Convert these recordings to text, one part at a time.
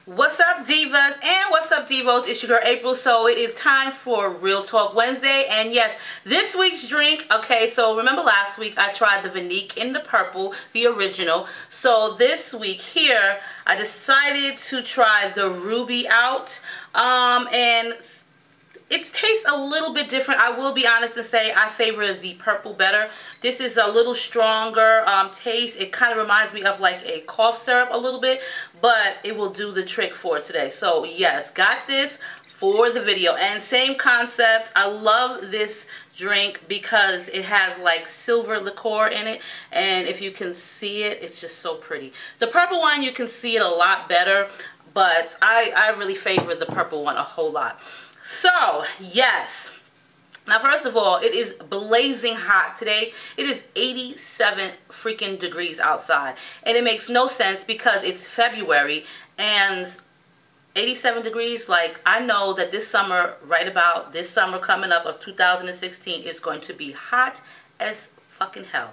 What's up, divas, and what's up, divos? It's your girl April. So it is time for Real Talk Wednesday, and yes, this week's drink. Okay, so remember last week I tried the Vanique in the purple, the original. So this week here I decided to try the Ruby out, and it tastes a little bit different. I will be honest and say I favor the purple better. This is a little stronger taste. It kind of reminds me of like a cough syrup a little bit, but it will do the trick for today. So yes, got this for the video. And same concept. I love this drink because it has like silver liqueur in it, and if you can see it, it's just so pretty. The purple one, you can see it a lot better, but I really favor the purple one a whole lot. So, yes. Now, first of all, it is blazing hot today. It is 87 freaking degrees outside. And it makes no sense because it's February and 87 degrees. Like, I know that this summer, right about this summer coming up of 2016, is going to be hot as fucking hell.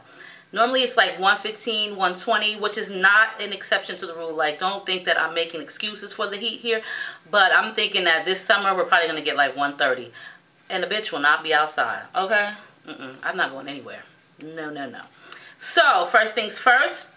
Normally it's like 115, 120, which is not an exception to the rule. Like, don't think that I'm making excuses for the heat here. But I'm thinking that this summer we're probably going to get like 130. And the bitch will not be outside, okay? I'm not going anywhere. No, no, no. So, first things first.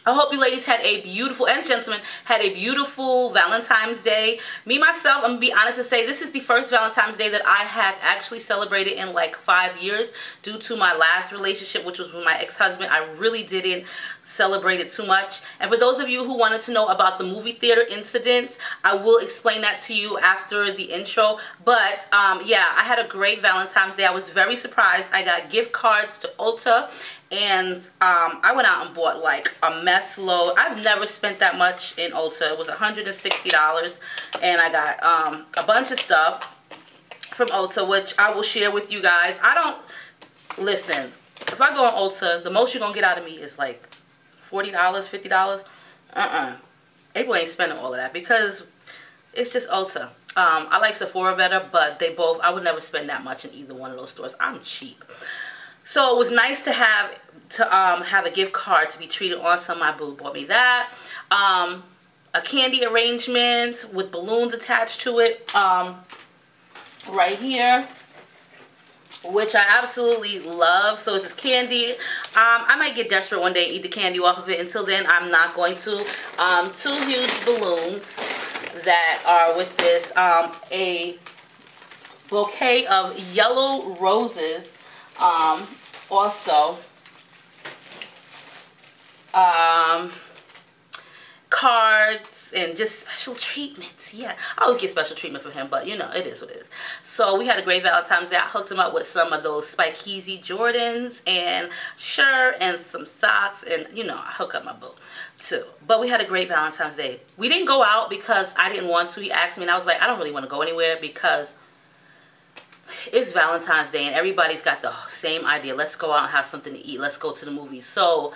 I hope you ladies had a beautiful, and gentlemen, had a beautiful Valentine's Day. Me, myself, I'm going to be honest and say this is the first Valentine's Day that I have actually celebrated in like 5 years due to my last relationship, which was with my ex-husband. I really didn't celebrate it too much. And for those of you who wanted to know about the movie theater incident, I will explain that to you after the intro. But yeah, I had a great Valentine's Day. I was very surprised. I got gift cards to Ulta. And I went out and bought like a mess load. I've never spent that much in Ulta. It was $160. And I got a bunch of stuff from Ulta, which I will share with you guys. I don't, listen, if I go on Ulta, the most you're going to get out of me is like $40, $50. April ain't spending all of that because it's just Ulta. I like Sephora better, but they both, I would never spend that much in either one of those stores. I'm cheap. So it was nice to have a gift card to be treated on. So my boo bought me that. A candy arrangement with balloons attached to it right here, which I absolutely love. So it's this candy. I might get desperate one day and eat the candy off of it. Until then, I'm not going to. 2 huge balloons that are with this. A bouquet of yellow roses. Also, cards and just special treatments. Yeah, I always get special treatment from him, but you know, it is what it is. So we had a great Valentine's Day. I hooked him up with some of those Spikeezy Jordans and shirt and some socks, and you know, I hook up my boo too. But we had a great Valentine's Day. We didn't go out because I didn't want to. He asked me and I was like, I don't really want to go anywhere because it's Valentine's Day and everybody's got the same idea. Let's go out and have something to eat. Let's go to the movies. So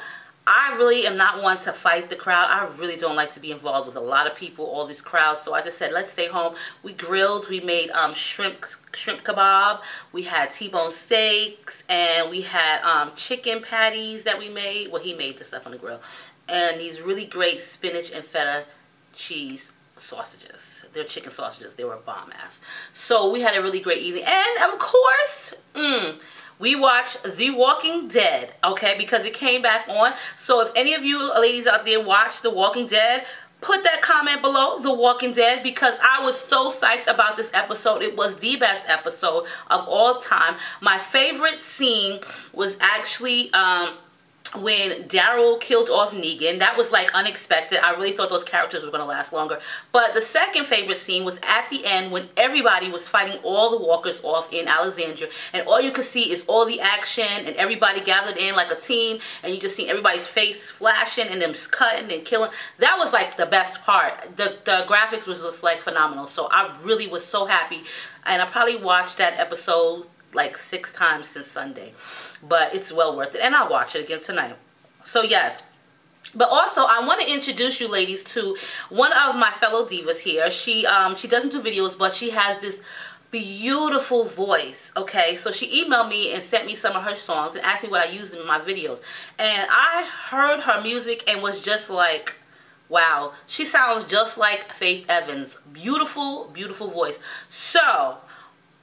I really am not one to fight the crowd. I really don't like to be involved with a lot of people, all these crowds. So I just said, let's stay home. We grilled. We made shrimp kebab. We had T-bone steaks, and we had chicken patties that we made. Well, he made the stuff on the grill. And these really great spinach and feta cheese sausages. They're chicken sausages. They were bomb ass. So we had a really great evening. And of course, we watched The Walking Dead, okay, because it came back on. So if any of you ladies out there watch The Walking Dead, put that comment below, The Walking Dead, because I was so psyched about this episode. It was the best episode of all time. My favorite scene was actually when Daryl killed off Negan. That was like unexpected. I really thought those characters were going to last longer. But the second favorite scene was at the end when everybody was fighting all the walkers off in Alexandria, and all you could see is all the action and everybody gathered in like a team, and you just see everybody's face flashing and them cutting and killing. That was like the best part. The graphics was just like phenomenal. So I really was so happy, and I probably watched that episode like 6 times since Sunday. But it's well worth it, and I'll watch it again tonight. So yes, but also I want to introduce you ladies to one of my fellow divas here. She doesn't do videos, but she has this beautiful voice. Okay, so she emailed me and sent me some of her songs and asked me what I used in my videos, and I heard her music and was just like, Wow, she sounds just like Faith Evans. Beautiful, beautiful voice. So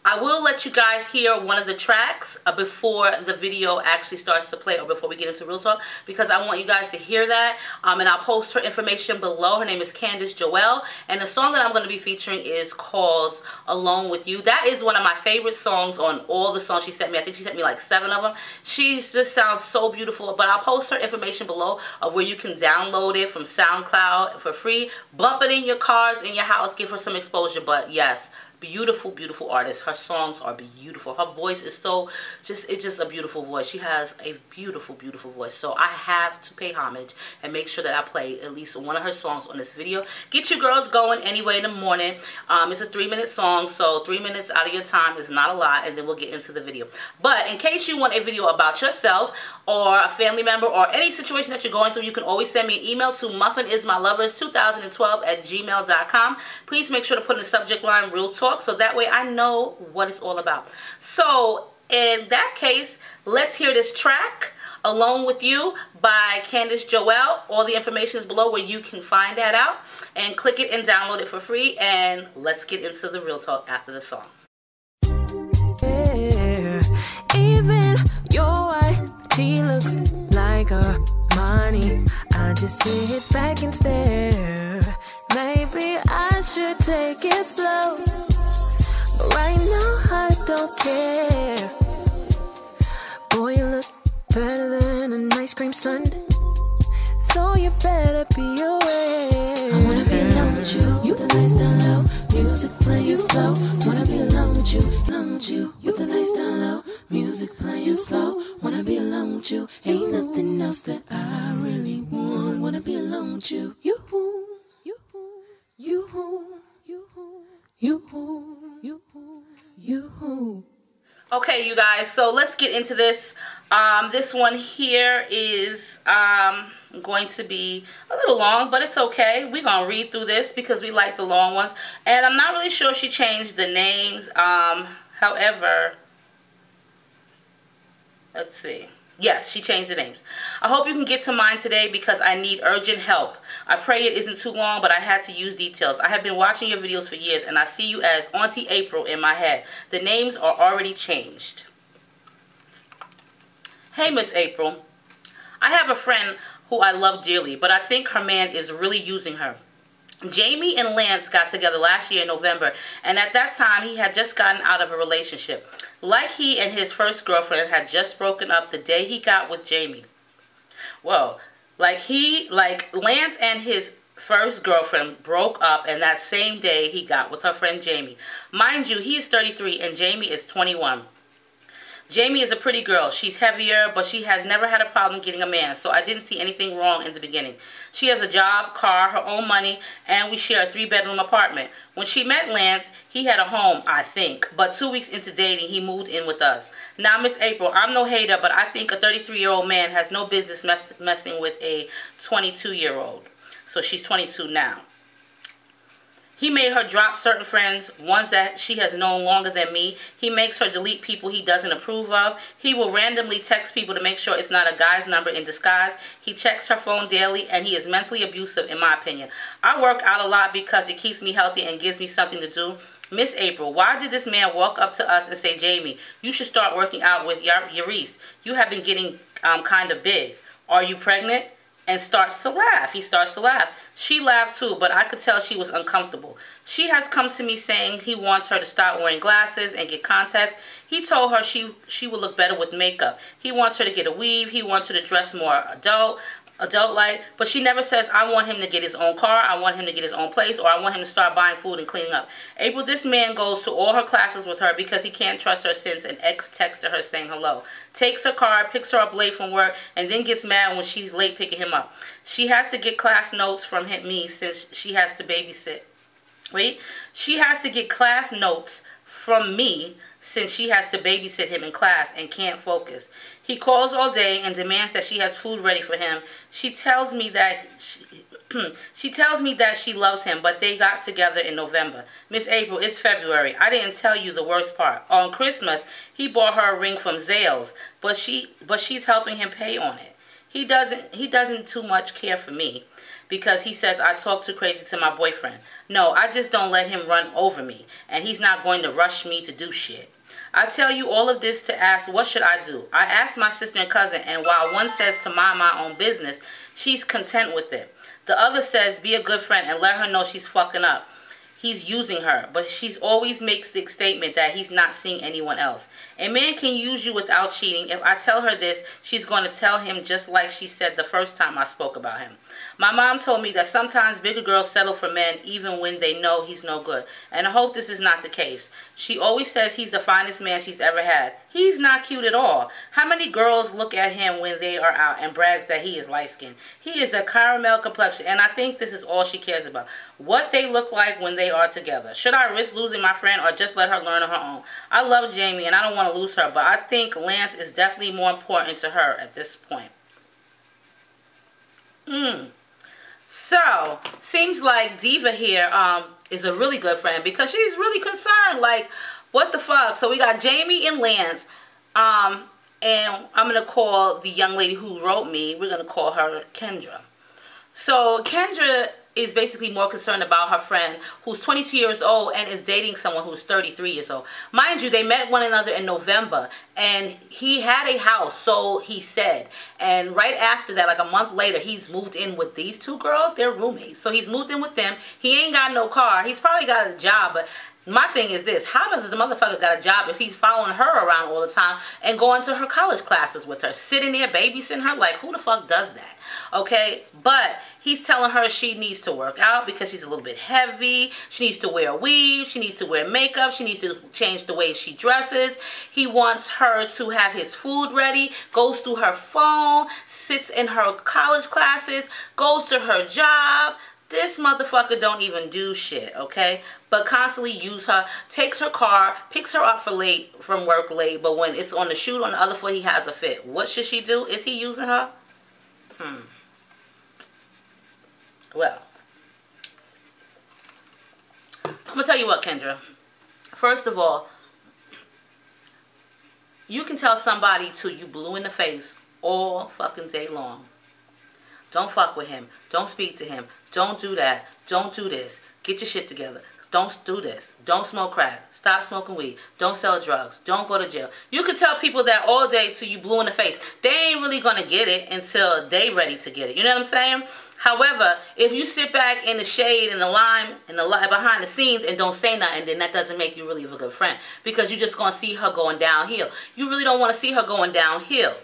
I will let you guys hear one of the tracks before the video actually starts to play, or before we get into Real Talk, because I want you guys to hear that. And I'll post her information below. Her name is Candace Joelle, and the song that I'm going to be featuring is called Alone With You. That is one of my favorite songs on all the songs she sent me. I think she sent me like 7 of them. She just sounds so beautiful, but I'll post her information below of where you can download it from SoundCloud for free. Bump it in your cars, in your house, give her some exposure. But yes, beautiful, beautiful artist. Her songs are beautiful. Her voice is so it's just a beautiful voice. She has a beautiful, beautiful voice. So I have to pay homage and make sure that I play at least one of her songs on this video. Get your girls going anyway in the morning. It's a 3-minute song, so 3 minutes out of your time is not a lot, and then we'll get into the video. But in case you want a video about yourself or a family member or any situation that you're going through, you can always send me an email to MuffinIsMyLovers2012@gmail.com. Please make sure to put in the subject line Real Talk, so that way I know what it's all about. So in that case, let's hear this track, Alone With You by Candace Joelle. All the information is below where you can find that out, and click it and download it for free, and let's get into the Real Talk after the song. Yeah, even your white tee looks like a money. I just sit back and stare. Maybe I should take it slow, but right now I don't care. Boy, you look better than an ice cream sundae, so you better be aware. I wanna be alone with you, you the lights down low, music playing slow. Wanna be alone with you, with the lights down low, music playing slow. Wanna be alone with you, ain't nothing else that I really want. Wanna be alone with you, you-hoo, you-hoo, you-hoo, you-hoo, you-hoo, you-hoo, you-hoo. Okay, you guys, so let's get into this. This one here is going to be a little long, but it's okay. We're going to read through this because we like the long ones. And I'm not really sure if she changed the names. However, let's see. Yes, she changed the names. I hope you can get to mine today because I need urgent help. I pray it isn't too long, but I had to use details. I have been watching your videos for years, and I see you as Auntie April in my head. The names are already changed. Hey, Miss April. I have a friend who I love dearly, but I think her man is really using her. Jamie and Lance got together last year in November, and at that time he had just gotten out of a relationship. Like he and his first girlfriend had just broken up the day he got with Jamie. Whoa. Like Lance and his first girlfriend broke up, and that same day he got with her friend Jamie. Mind you, he is 33 and Jamie is 21. Jamie is a pretty girl. She's heavier, but she has never had a problem getting a man, so I didn't see anything wrong in the beginning. She has a job, car, her own money, and we share a 3-bedroom apartment. When she met Lance, he had a home, I think, but 2 weeks into dating, he moved in with us. Now, Miss April, I'm no hater, but I think a 33-year-old man has no business messing with a 22-year-old. So she's 22 now. He made her drop certain friends, ones that she has known longer than me. He makes her delete people he doesn't approve of. He will randomly text people to make sure it's not a guy's number in disguise. He checks her phone daily, and he is mentally abusive, in my opinion. I work out a lot because it keeps me healthy and gives me something to do. Miss April, why did this man walk up to us and say, Jamie, you should start working out with Yaris. You have been getting kind of big. Are you pregnant? And starts to laugh. He starts to laugh. She laughed too, but I could tell she was uncomfortable. She has come to me saying he wants her to stop wearing glasses and get contacts. He told her she would look better with makeup. He wants her to get a weave. He wants her to dress more adult-like, but she never says, I want him to get his own car, I want him to get his own place, or I want him to start buying food and cleaning up. April, this man goes to all her classes with her because he can't trust her since an ex texted her saying hello. Takes her car, picks her up late from work, and then gets mad when she's late picking him up. She has to get class notes from me since she has to babysit. She has to get class notes from me since she has to babysit him in class and can't focus. He calls all day and demands that she has food ready for him. She tells me that she loves him, but they got together in November. Miss April, it's February. I didn't tell you the worst part. On Christmas, he bought her a ring from Zales, but she's helping him pay on it. He doesn't too much care for me. because he says I talk too crazy to my boyfriend. No, I just don't let him run over me, and he's not going to rush me to do shit. I tell you all of this to ask, what should I do? I asked my sister and cousin, and while one says to mind my own business, she's content with it. The other says be a good friend and let her know she's fucking up. He's using her, but she's always makes the statement that he's not seeing anyone else. A man can use you without cheating. If I tell her this, she's going to tell him just like she said the first time I spoke about him. My mom told me that sometimes bigger girls settle for men even when they know he's no good. And I hope this is not the case. She always says he's the finest man she's ever had. He's not cute at all. How many girls look at him when they are out and brags that he is light-skinned? He is a caramel complexion, and I think this is all she cares about. What they look like when they are together. Should I risk losing my friend or just let her learn on her own? I love Jamie and I don't want to lose her, but I think Lance is definitely more important to her at this point. So, seems like Diva here is a really good friend because she's really concerned. Like, what the fuck? So we got Jamie and Lance. And I'm going to call the young lady who wrote me, we're going to call her Kendra. So Kendra is basically more concerned about her friend who's 22 years old and is dating someone who's 33 years old. Mind you, they met one another in November and he had a house, so he said. And right after that, like a month later, he's moved in with these two girls. They're roommates. So he's moved in with them. He ain't got no car. He's probably got a job, but my thing is this: how does the motherfucker got a job if he's following her around all the time and going to her college classes with her, sitting there babysitting her? Like, who the fuck does that? Okay, but he's telling her she needs to work out because she's a little bit heavy. She needs to wear a weave. She needs to wear makeup. She needs to change the way she dresses. He wants her to have his food ready, goes through her phone, sits in her college classes, goes to her job. This motherfucker don't even do shit, okay? But constantly use her, takes her car, picks her up from work late, but when it's on the shoot on the other foot, he has a fit. What should she do? Is he using her? Well, I'm gonna tell you what, Kendra. First of all, you can tell somebody till you blue in the face all fucking day long. Don't fuck with him. Don't speak to him. Don't do that. Don't do this. Get your shit together. Don't do this. Don't smoke crack. Stop smoking weed. Don't sell drugs. Don't go to jail. You can tell people that all day till you blue in the face. They ain't really gonna get it until they ready to get it. You know what I'm saying? However, if you sit back in the shade and the lime and the light behind the scenes and don't say nothing, then that doesn't make you really a good friend, because you're just gonna see her going downhill. You really don't want to see her going downhill.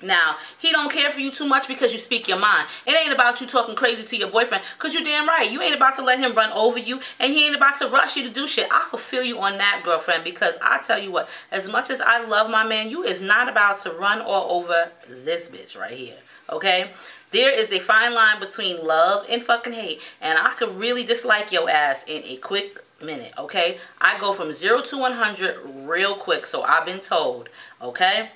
Now, he don't care for you too much because you speak your mind. It ain't about you talking crazy to your boyfriend, because you're damn right. You ain't about to let him run over you, and he ain't about to rush you to do shit. I could feel you on that, girlfriend, because I tell you what, as much as I love my man, you is not about to run all over this bitch right here, okay? There is a fine line between love and fucking hate, and I could really dislike your ass in a quick minute, okay? I go from 0 to 100 real quick, so I've been told, okay?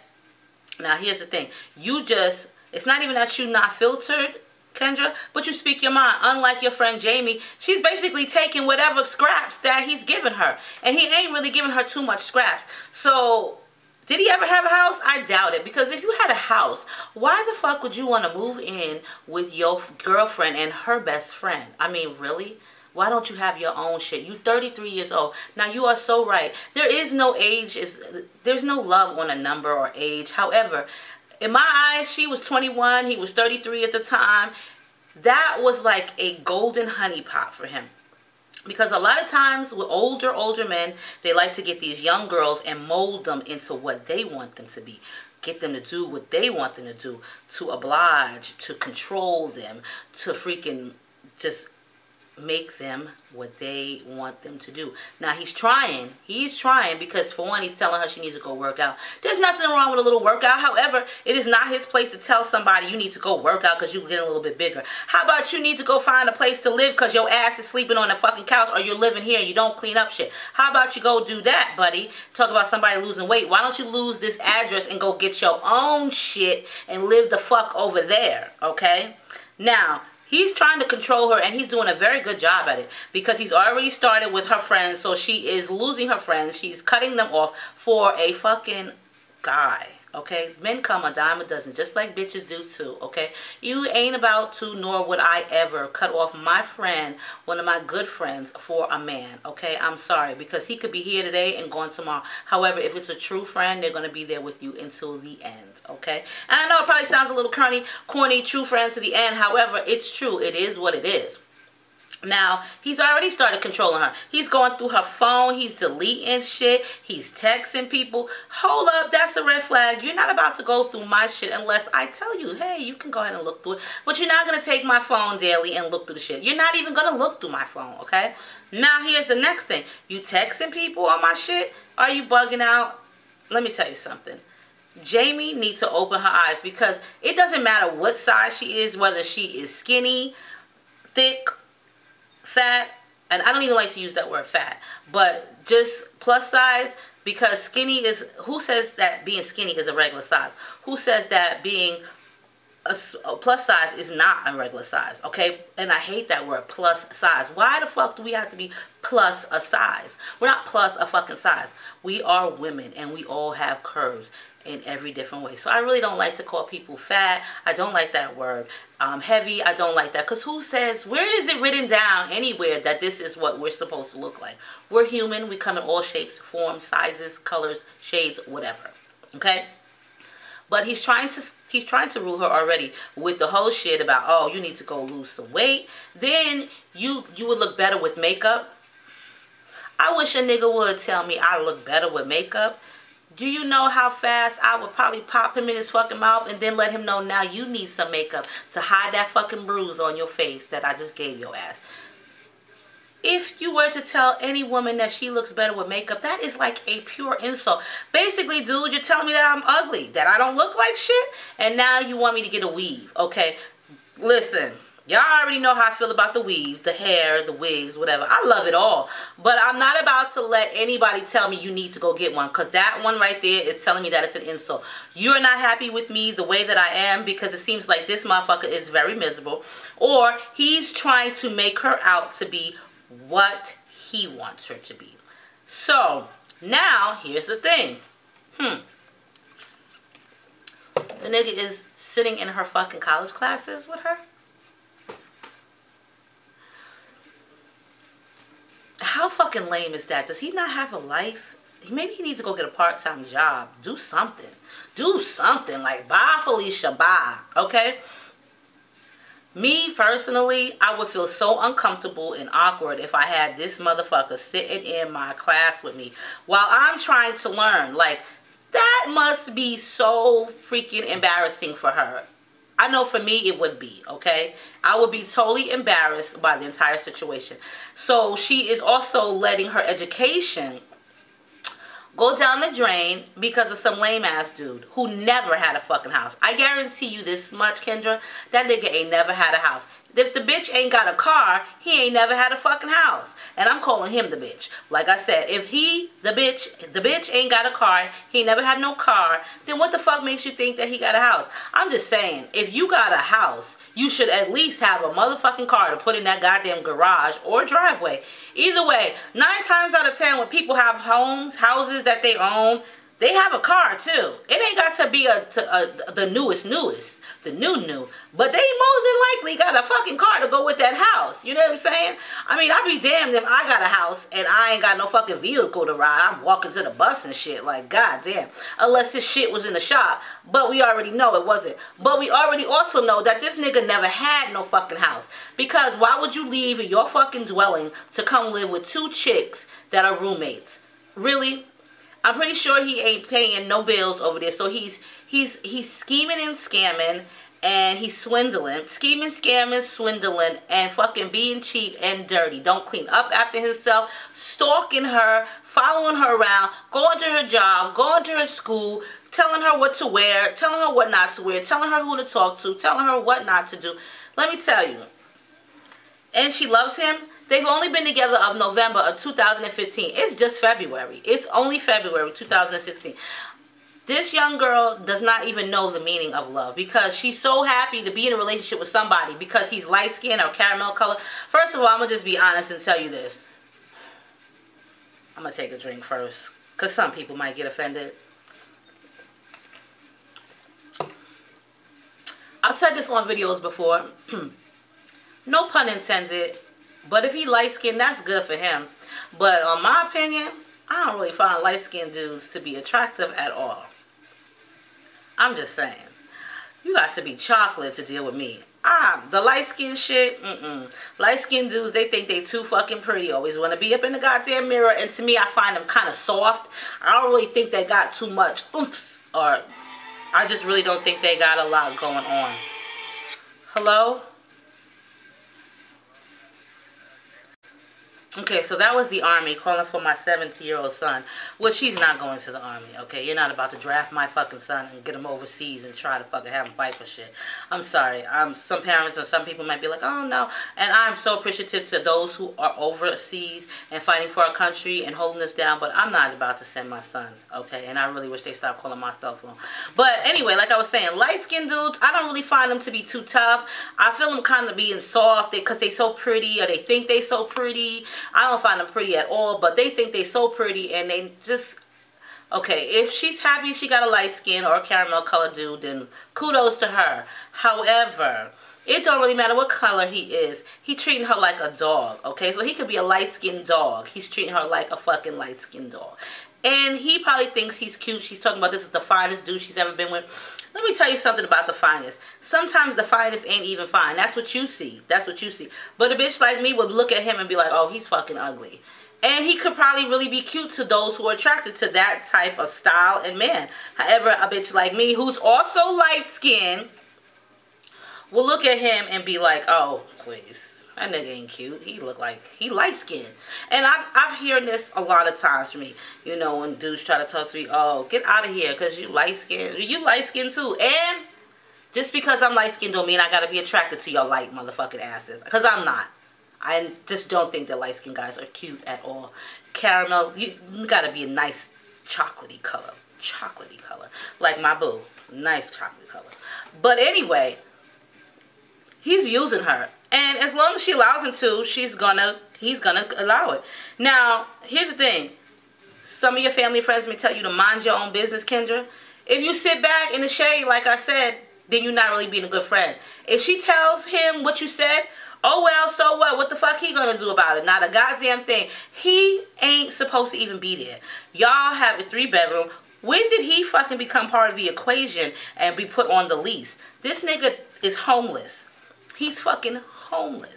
Now, here's the thing. It's not even that you're not filtered, Kendra, but you speak your mind. Unlike your friend Jamie, she's basically taking whatever scraps that he's giving her. And he ain't really giving her too much scraps. So, did he ever have a house? I doubt it. Because if you had a house, why the fuck would you want to move in with your girlfriend and her best friend? I mean, really? Why don't you have your own shit? You 33 years old. Now, you are so right. There is no age. There's no love on a number or age. However, in my eyes, she was 21. He was 33 at the time. That was like a golden honeypot for him. Because a lot of times with older men, they like to get these young girls and mold them into what they want them to be. Get them to do what they want them to do. To oblige, to control them, to freaking just make them what they want them to do. Now, he's trying because, for one, he's telling her she needs to go work out. There's nothing wrong with a little workout. However, it is not his place to tell somebody you need to go work out because you're getting a little bit bigger. How about you need to go find a place to live because your ass is sleeping on the fucking couch, or you're living here and you don't clean up shit? How about you go do that, buddy? Talk about somebody losing weight. Why don't you lose this address and go get your own shit and live the fuck over there, okay? Now, he's trying to control her, and he's doing a very good job at it, because he's already started with her friends, so she is losing her friends. She's cutting them off for a fucking guy, okay? Men come a dime a dozen, just like bitches do too, okay? You ain't about to, nor would I ever cut off my friend, one of my good friends, for a man, okay? I'm sorry, because he could be here today and gone tomorrow. However, if it's a true friend, they're going to be there with you until the end, okay? And I know it probably sounds a little corny, true friend to the end. However, it's true. It is what it is. Now, he's already started controlling her. He's going through her phone. He's deleting shit. He's texting people. Hold up, that's a red flag. You're not about to go through my shit unless I tell you, hey, you can go ahead and look through it. But you're not going to take my phone daily and look through the shit. You're not even going to look through my phone, okay? Now, here's the next thing. You texting people on my shit? Are you bugging out? Let me tell you something. Jamie needs to open her eyes, because it doesn't matter what size she is, whether she is skinny, thick, fat, and I don't even like to use that word fat, but just plus size, because skinny is, who says that being skinny is a regular size? Who says that being a plus size is not a regular size, okay? And I hate that word, plus size. Why the fuck do we have to be plus a size? We're not plus a fucking size. We are women, and we all have curves in every different way. So I really don't like to call people fat. I don't like that word. Heavy, I don't like that. Because who says, where is it written down anywhere that this is what we're supposed to look like? We're human. We come in all shapes, forms, sizes, colors, shades, whatever. Okay? But he's trying to rule her already with the whole shit about, oh, you need to go lose some weight. Then you would look better with makeup. I wish a nigga would tell me I look better with makeup. Do you know how fast I would probably pop him in his fucking mouth and then let him know now you need some makeup to hide that fucking bruise on your face that I just gave your ass. If you were to tell any woman that she looks better with makeup, that is like a pure insult. Basically, dude, you're telling me that I'm ugly, that I don't look like shit, and now you want me to get a weave, okay? Listen. Y'all already know how I feel about the weave, the hair, the wigs, whatever. I love it all. But I'm not about to let anybody tell me you need to go get one. Because that one right there is telling me that it's an insult. You're not happy with me the way that I am because it seems like this motherfucker is very miserable. Or he's trying to make her out to be what he wants her to be. So, now, here's the thing. The nigga is sitting in her fucking college classes with her. How fucking lame is that? Does he not have a life? Maybe he needs to go get a part-time job. Do something. Do something. Like, bye, Felicia, bye. Okay? Me, personally, I would feel so uncomfortable and awkward if I had this motherfucker sitting in my class with me while I'm trying to learn. Like, that must be so freaking embarrassing for her. I know for me it would be, okay? I would be totally embarrassed by the entire situation. So she is also letting her education go down the drain because of some lame ass dude who never had a fucking house. I guarantee you this much, Kendra, that nigga ain't never had a house. If the bitch ain't got a car, he ain't never had a fucking house. And I'm calling him the bitch. Like I said, if he, the bitch ain't got a car, he never had no car, then what the fuck makes you think that he got a house? I'm just saying, if you got a house, you should at least have a motherfucking car to put in that goddamn garage or driveway. Either way, 9 times out of 10 when people have houses that they own, they have a car too. It ain't got to be the newest. The new, but they most than likely got a fucking car to go with that house. You know what I'm saying? I mean, I'd be damned if I got a house and I ain't got no fucking vehicle to ride. I'm walking to the bus and shit. Like, goddamn. Unless this shit was in the shop. But we already know it wasn't. But we already also know that this nigga never had no fucking house. Because why would you leave your fucking dwelling to come live with 2 chicks that are roommates? Really? I'm pretty sure he ain't paying no bills over there. So he's scheming and scamming, and he's swindling. Scheming, scamming, swindling, and fucking being cheap and dirty. Don't clean up after himself. Stalking her, following her around, going to her job, going to her school, telling her what to wear, telling her what not to wear, telling her who to talk to, telling her what not to do. Let me tell you. And she loves him. They've only been together of November of 2015. It's just February. It's only February 2016. This young girl does not even know the meaning of love because she's so happy to be in a relationship with somebody because he's light skinned or caramel color. First of all, I'm going to just be honest and tell you this. I'm going to take a drink first because some people might get offended. I've said this on videos before. No pun intended. But if he light-skinned, that's good for him. But on my opinion, I don't really find light-skinned dudes to be attractive at all. I'm just saying. You got to be chocolate to deal with me. The light-skinned shit, Light-skinned dudes, they think they too fucking pretty. Always want to be up in the goddamn mirror. And to me, I find them kind of soft. I don't really think they got too much oomph. Or I just really don't think they got a lot going on. Hello? Okay, so that was the Army calling for my 17-year-old son, which he's not going to the Army, okay? You're not about to draft my fucking son and get him overseas and try to fucking have him fight for shit. I'm sorry. Some parents or some people might be like, oh, no. And I'm so appreciative to those who are overseas and fighting for our country and holding us down, but I'm not about to send my son, okay? And I really wish they stopped calling my cell phone. But anyway, like I was saying, light-skinned dudes, I don't really find them to be too tough. I feel them kind of being soft because they so pretty or they think they so pretty. I don't find them pretty at all, but they think they so pretty and they just, okay, if she's happy she got a light skin or a caramel colored dude, then kudos to her. However, it don't really matter what color he is. He treating her like a dog, okay? So he could be a light-skinned dog. He's treating her like a fucking light-skinned dog. And he probably thinks he's cute. She's talking about this is the finest dude she's ever been with. Let me tell you something about the finest. Sometimes the finest ain't even fine. That's what you see. That's what you see. But a bitch like me would look at him and be like, oh, he's fucking ugly. And he could probably really be cute to those who are attracted to that type of style and man. However, a bitch like me, who's also light-skinned, will look at him and be like, oh, please. That nigga ain't cute. He look like he light-skinned. And I've heard this a lot of times from me. You know, when dudes try to talk to me, oh, get out of here because you light-skinned. You light-skinned too. And just because I'm light-skinned don't mean I got to be attracted to your light motherfucking asses. Because I'm not. I just don't think that light-skinned guys are cute at all. Caramel, you got to be a nice chocolatey color. Chocolatey color. Like my boo. Nice chocolate color. But anyway, he's using her. And as long as she allows him to, he's gonna allow it. Now, here's the thing. Some of your family and friends may tell you to mind your own business, Kendra. If you sit back in the shade, like I said, then you're not really being a good friend. If she tells him what you said, oh well, so what? What the fuck he gonna do about it? Not a goddamn thing. He ain't supposed to even be there. Y'all have a 3-bedroom. When did he fucking become part of the equation and be put on the lease? This nigga is homeless. He's fucking homeless.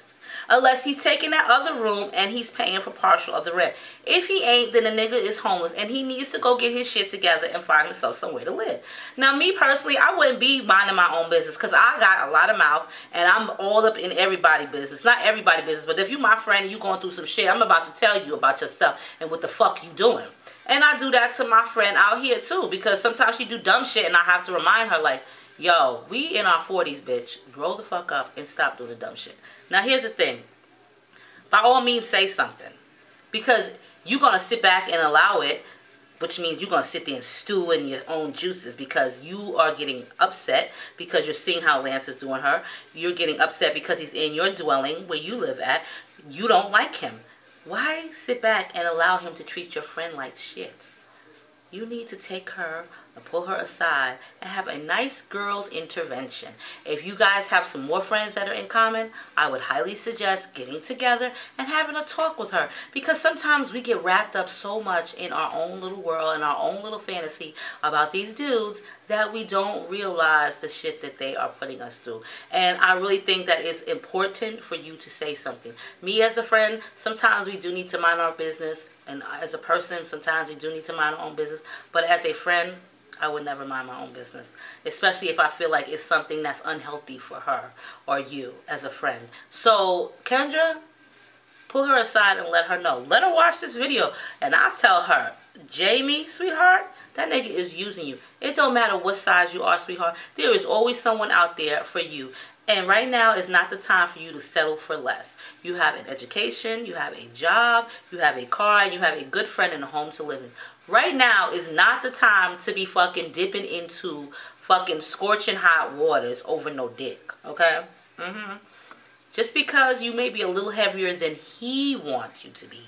Unless he's taking that other room and he's paying for partial of the rent. If he ain't, then the nigga is homeless and he needs to go get his shit together and find himself somewhere to live. Now, me personally, I wouldn't be minding my own business because I got a lot of mouth and I'm all up in everybody's business. Not everybody's business, but if you my friend and you going through some shit, I'm about to tell you about yourself and what the fuck you doing. And I do that to my friend out here too because sometimes she do dumb shit and I have to remind her like, yo, we in our 40s, bitch. Grow the fuck up and stop doing the dumb shit. Now, here's the thing. By all means, say something. Because you're going to sit back and allow it, which means you're going to sit there and stew in your own juices because you are getting upset because you're seeing how Lance is doing her. You're getting upset because he's in your dwelling where you live at. You don't like him. Why sit back and allow him to treat your friend like shit? You need to take her and pull her aside and have a nice girl's intervention. If you guys have some more friends that are in common, I would highly suggest getting together and having a talk with her. Because sometimes we get wrapped up so much in our own little world and our own little fantasy about these dudes that we don't realize the shit that they are putting us through. And I really think that it's important for you to say something. Me as a friend, sometimes we do need to mind our business. And as a person, sometimes we do need to mind our own business. But as a friend, I would never mind my own business. Especially if I feel like it's something that's unhealthy for her or you as a friend. So, Kendra, pull her aside and let her know. Let her watch this video. And I'll tell her, Jamie, sweetheart, that nigga is using you. It don't matter what size you are, sweetheart. There is always someone out there for you. And right now is not the time for you to settle for less. You have an education, you have a job, you have a car, and you have a good friend and a home to live in. Right now is not the time to be fucking dipping into fucking scorching hot waters over no dick, okay? Just because you may be a little heavier than he wants you to be,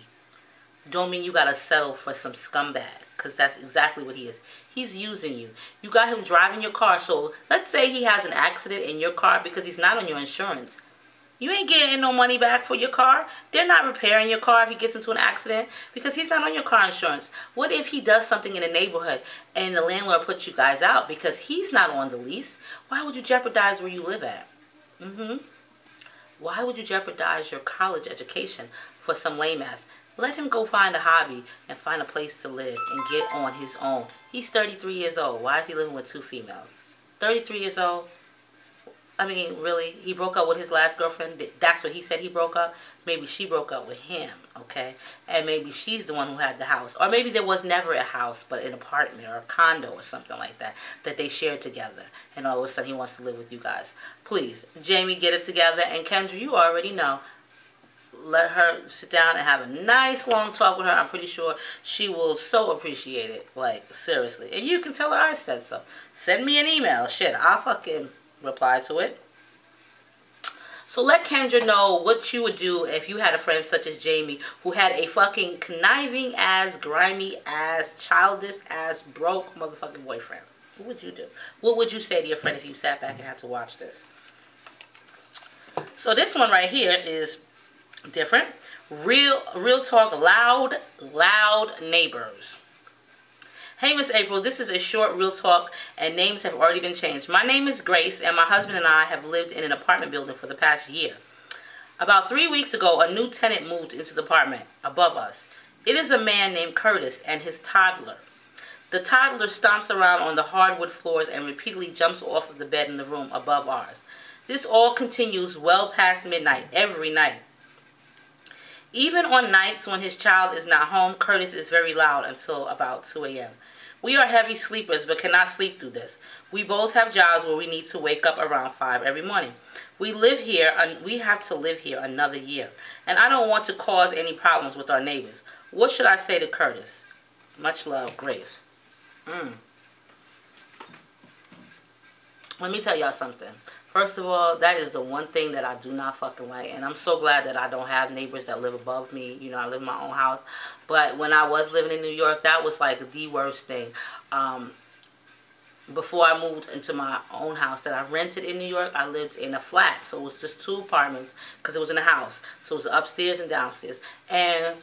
don't mean you gotta settle for some scumbag. because that's exactly what he is. He's using you. You got him driving your car. So let's say he has an accident in your car because he's not on your insurance. You ain't getting no money back for your car. They're not repairing your car if he gets into an accident because he's not on your car insurance. What if he does something in the neighborhood and the landlord puts you guys out because he's not on the lease? Why would you jeopardize where you live at? Why would you jeopardize your college education for some lame ass? Let him go find a hobby and find a place to live and get on his own. He's 33 years old. Why is he living with 2 females? 33 years old? I mean, really? He broke up with his last girlfriend? That's what he said he broke up? Maybe she broke up with him, okay? And maybe she's the one who had the house. Or maybe there was never a house, but an apartment or a condo or something like that they shared together. And all of a sudden he wants to live with you guys. Please, Jamie, get it together. And Kendra, you already know. Let her sit down and have a nice long talk with her. I'm pretty sure she will so appreciate it. Like, seriously. And you can tell her I said so. Send me an email. Shit, I'll fucking reply to it. So let Kendra know what you would do if you had a friend such as Jamie who had a fucking conniving ass, grimy ass, childish ass, broke motherfucking boyfriend. What would you do? What would you say to your friend if you sat back and had to watch this? So this one right here is different. Real talk, loud neighbors. Hey, Miss April, this is a short real talk and names have already been changed. My name is Grace and my husband and I have lived in an apartment building for the past year. About 3 weeks ago, a new tenant moved into the apartment above us. It is a man named Curtis and his toddler. The toddler stomps around on the hardwood floors and repeatedly jumps off of the bed in the room above ours. This all continues well past midnight every night. Even on nights when his child is not home, Curtis is very loud until about 2 a.m. We are heavy sleepers but cannot sleep through this. We both have jobs where we need to wake up around 5 every morning. We live here and we have to live here another year. And I don't want to cause any problems with our neighbors. What should I say to Curtis? Much love, Grace. Let me tell y'all something. First of all, that is the one thing that I do not fucking like. And I'm so glad that I don't have neighbors that live above me. You know, I live in my own house. But when I was living in New York, that was like the worst thing. Before I moved into my own house that I rented in New York, I lived in a flat. So it was just 2 apartments because it was in a house. So it was upstairs and downstairs. And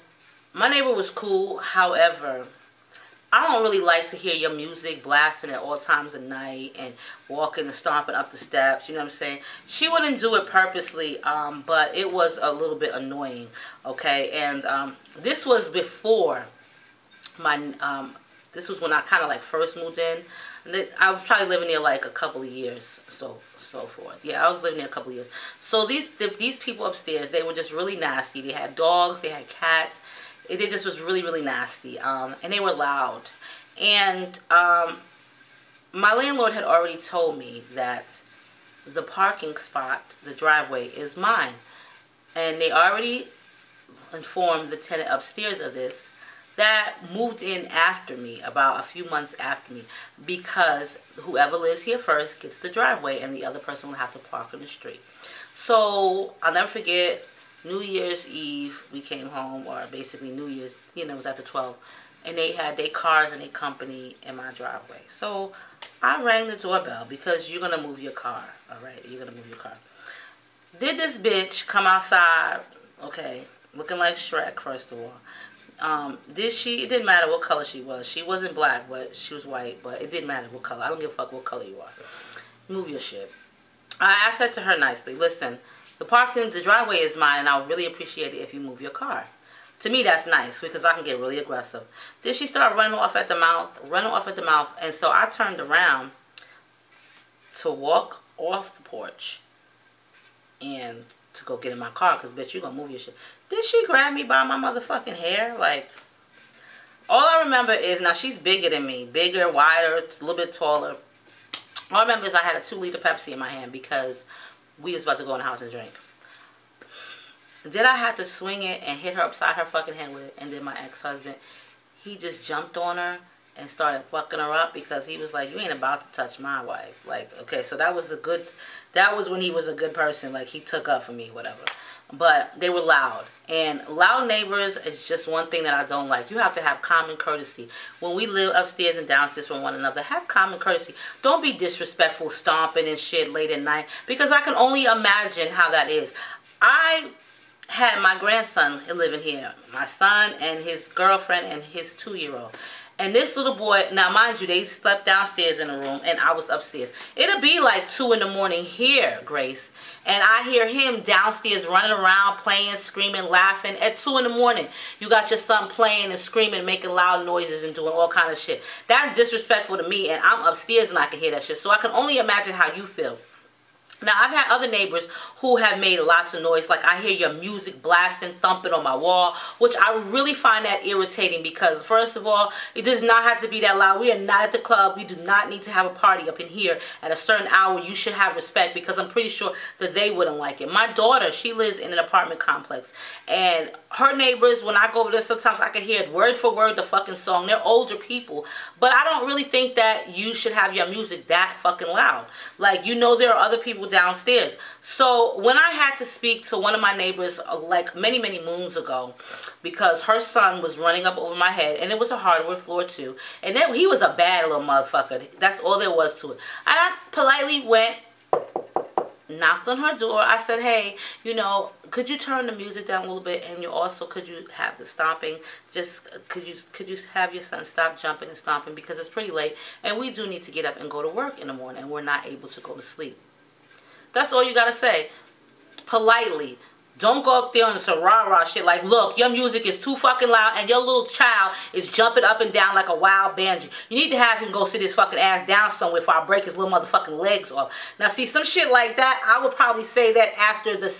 my neighbor was cool. However, I don't really like to hear your music blasting at all times of night and walking and stomping up the steps, you know what I'm saying? She wouldn't do it purposely, but it was a little bit annoying, okay? And this was before my, this was when I kind of like first moved in. I was probably living there like a couple of years, so forth. Yeah, I was living there a couple of years. So these people upstairs, they were just really nasty. They had dogs, they had cats. It just was really, really nasty. And they were loud. And my landlord had already told me that the parking spot, the driveway, is mine. And they already informed the tenant upstairs of this that moved in after me, about a few months after me, because whoever lives here first gets the driveway and the other person will have to park on the street. So I'll never forget, New Year's Eve, we came home, or basically New Year's, you know, it was after 12, and they had their cars and their company in my driveway. So I rang the doorbell because you're going to move your car, all right? You're going to move your car. Did this bitch come outside, okay, looking like Shrek, first of all. Did she, it didn't matter what color she was. She wasn't black, but she was white, but it didn't matter what color. I don't give a fuck what color you are. Move your shit. I said to her nicely, listen, the driveway is mine, and I would really appreciate it if you move your car. To me, that's nice, because I can get really aggressive. Then she started running off at the mouth, and so I turned around to walk off the porch and to go get in my car, because, bitch, you gonna move your shit. Did she grab me by my motherfucking hair? Like, all I remember is, now she's bigger than me, bigger, wider, a little bit taller. All I remember is I had a 2-liter Pepsi in my hand because we was about to go in the house and drink. Did I have to swing it and hit her upside her fucking head with it? And then my ex-husband, he just jumped on her and started fucking her up because he was like, you ain't about to touch my wife. Like, okay, so that was when he was a good person. Like, he took up for me, whatever. But they were loud. And loud neighbors is just one thing that I don't like. You have to have common courtesy. When we live upstairs and downstairs from one another, have common courtesy. Don't be disrespectful, stomping and shit late at night. Because I can only imagine how that is. I had my grandson living here. My son and his girlfriend and his 2-year-old. And this little boy, now mind you, they slept downstairs in a room and I was upstairs. It'll be like 2 in the morning here, Grace. And I hear him downstairs running around, playing, screaming, laughing at 2 in the morning. You got your son playing and screaming, making loud noises and doing all kind of shit. That's disrespectful to me, and I'm upstairs and I can hear that shit. So I can only imagine how you feel. Now, I've had other neighbors who have made lots of noise. Like, I hear your music blasting, thumping on my wall, which I really find that irritating because, first of all, it does not have to be that loud. We are not at the club. We do not need to have a party up in here at a certain hour. You should have respect because I'm pretty sure that they wouldn't like it. My daughter, she lives in an apartment complex, and her neighbors, when I go over there, sometimes I can hear word for word the fucking song. They're older people, but I don't really think that you should have your music that fucking loud. Like, you know, there are other people downstairs. So when I had to speak to one of my neighbors like many moons ago, because her son was running up over my head, and it was a hardwood floor too, and then he was a bad little motherfucker. That's all there was to it. And I politely went, knocked on her door. I said, hey, you know, could you turn the music down a little bit, and you also, could you have the stomping, just could you have your son stop jumping and stomping because it's pretty late and we do need to get up and go to work in the morning and we're not able to go to sleep. That's all you gotta say. Politely. Don't go up there on some rah-rah shit like, look, your music is too fucking loud and your little child is jumping up and down like a wild banshee. You need to have him go sit his fucking ass down somewhere before I break his little motherfucking legs off. Now, see, some shit like that, I would probably say that after the,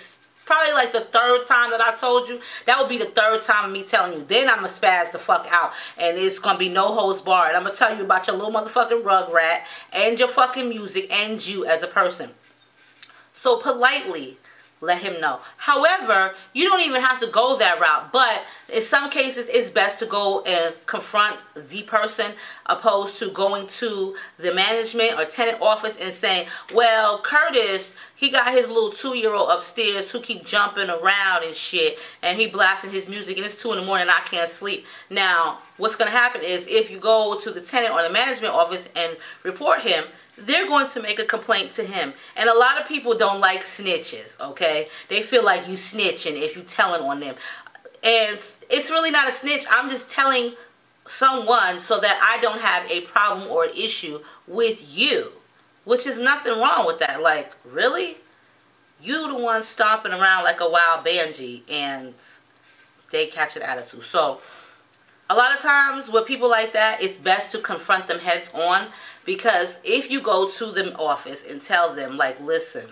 probably like the 3rd time that I told you. That would be the 3rd time of me telling you. Then I'm going to spaz the fuck out. And it's going to be no holds barred. I'm going to tell you about your little motherfucking rug rat and your fucking music and you as a person. So politely let him know. However, you don't even have to go that route. But in some cases, it's best to go and confront the person opposed to going to the management or tenant office and saying, well, Curtis, he got his little 2-year-old upstairs who keep jumping around and shit, and he blasting his music, and it's 2 in the morning and I can't sleep. Now, what's going to happen is if you go to the tenant or the management office and report him, they're going to make a complaint to him. And a lot of people don't like snitches, okay? They feel like you snitching if you telling on them. And it's really not a snitch. I'm just telling someone so that I don't have a problem or an issue with you. Which is nothing wrong with that. Like, really? You the one stomping around like a wild banshee and they catch an attitude. So, a lot of times with people like that, it's best to confront them heads on. Because if you go to the office and tell them, like, listen,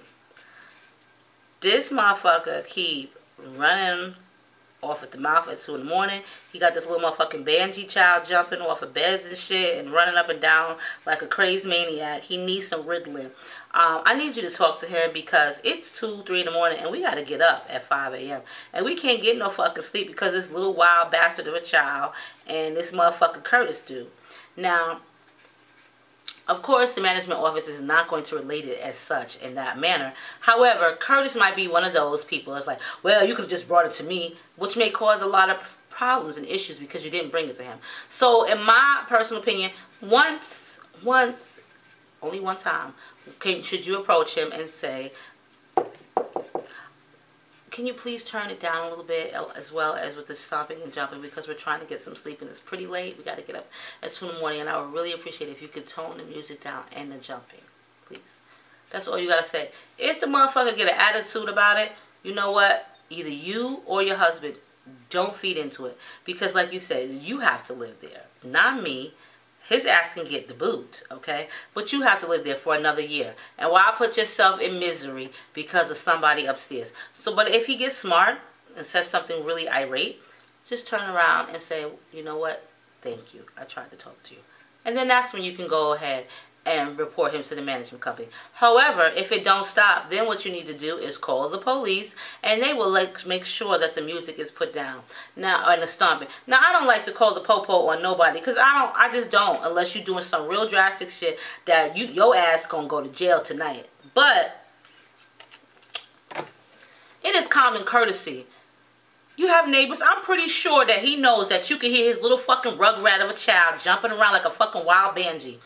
this motherfucker keep running off at the mouth at 2 in the morning. He got this little motherfucking banshee child jumping off of beds and shit and running up and down like a crazy maniac. He needs some Ritalin. I need you to talk to him because it's 2, 3 in the morning and we got to get up at 5 a.m. And we can't get no fucking sleep because this little wild bastard of a child and this motherfucker Curtis do. Now, of course, the management office is not going to relate it as such in that manner. However, Curtis might be one of those people that's like, well, you could have just brought it to me, which may cause a lot of problems and issues because you didn't bring it to him. So, in my personal opinion, only one time, should you approach him and say, can you please turn it down a little bit as well as with the stomping and jumping because we're trying to get some sleep and it's pretty late. We got to get up at 2 in the morning and I would really appreciate it if you could tone the music down and the jumping, please. That's all you got to say. If the motherfucker get an attitude about it, you know what? Either you or your husband don't feed into it because like you said, you have to live there, not me. His ass can get the boot, okay? But you have to live there for another year. And why put yourself in misery because of somebody upstairs? So, but if he gets smart and says something really irate, just turn around and say, you know what? Thank you. I tried to talk to you. And then that's when you can go ahead and report him to the management company. However, if it don't stop, then what you need to do is call the police, and they will make sure that the music is put down. Now, and the stomping. Now, I don't like to call the popo on nobody, because I just don't, unless you're doing some real drastic shit that your ass gonna go to jail tonight. But it is common courtesy. You have neighbors. I'm pretty sure that he knows that you can hear his little fucking rugrat of a child jumping around like a fucking wild banshee.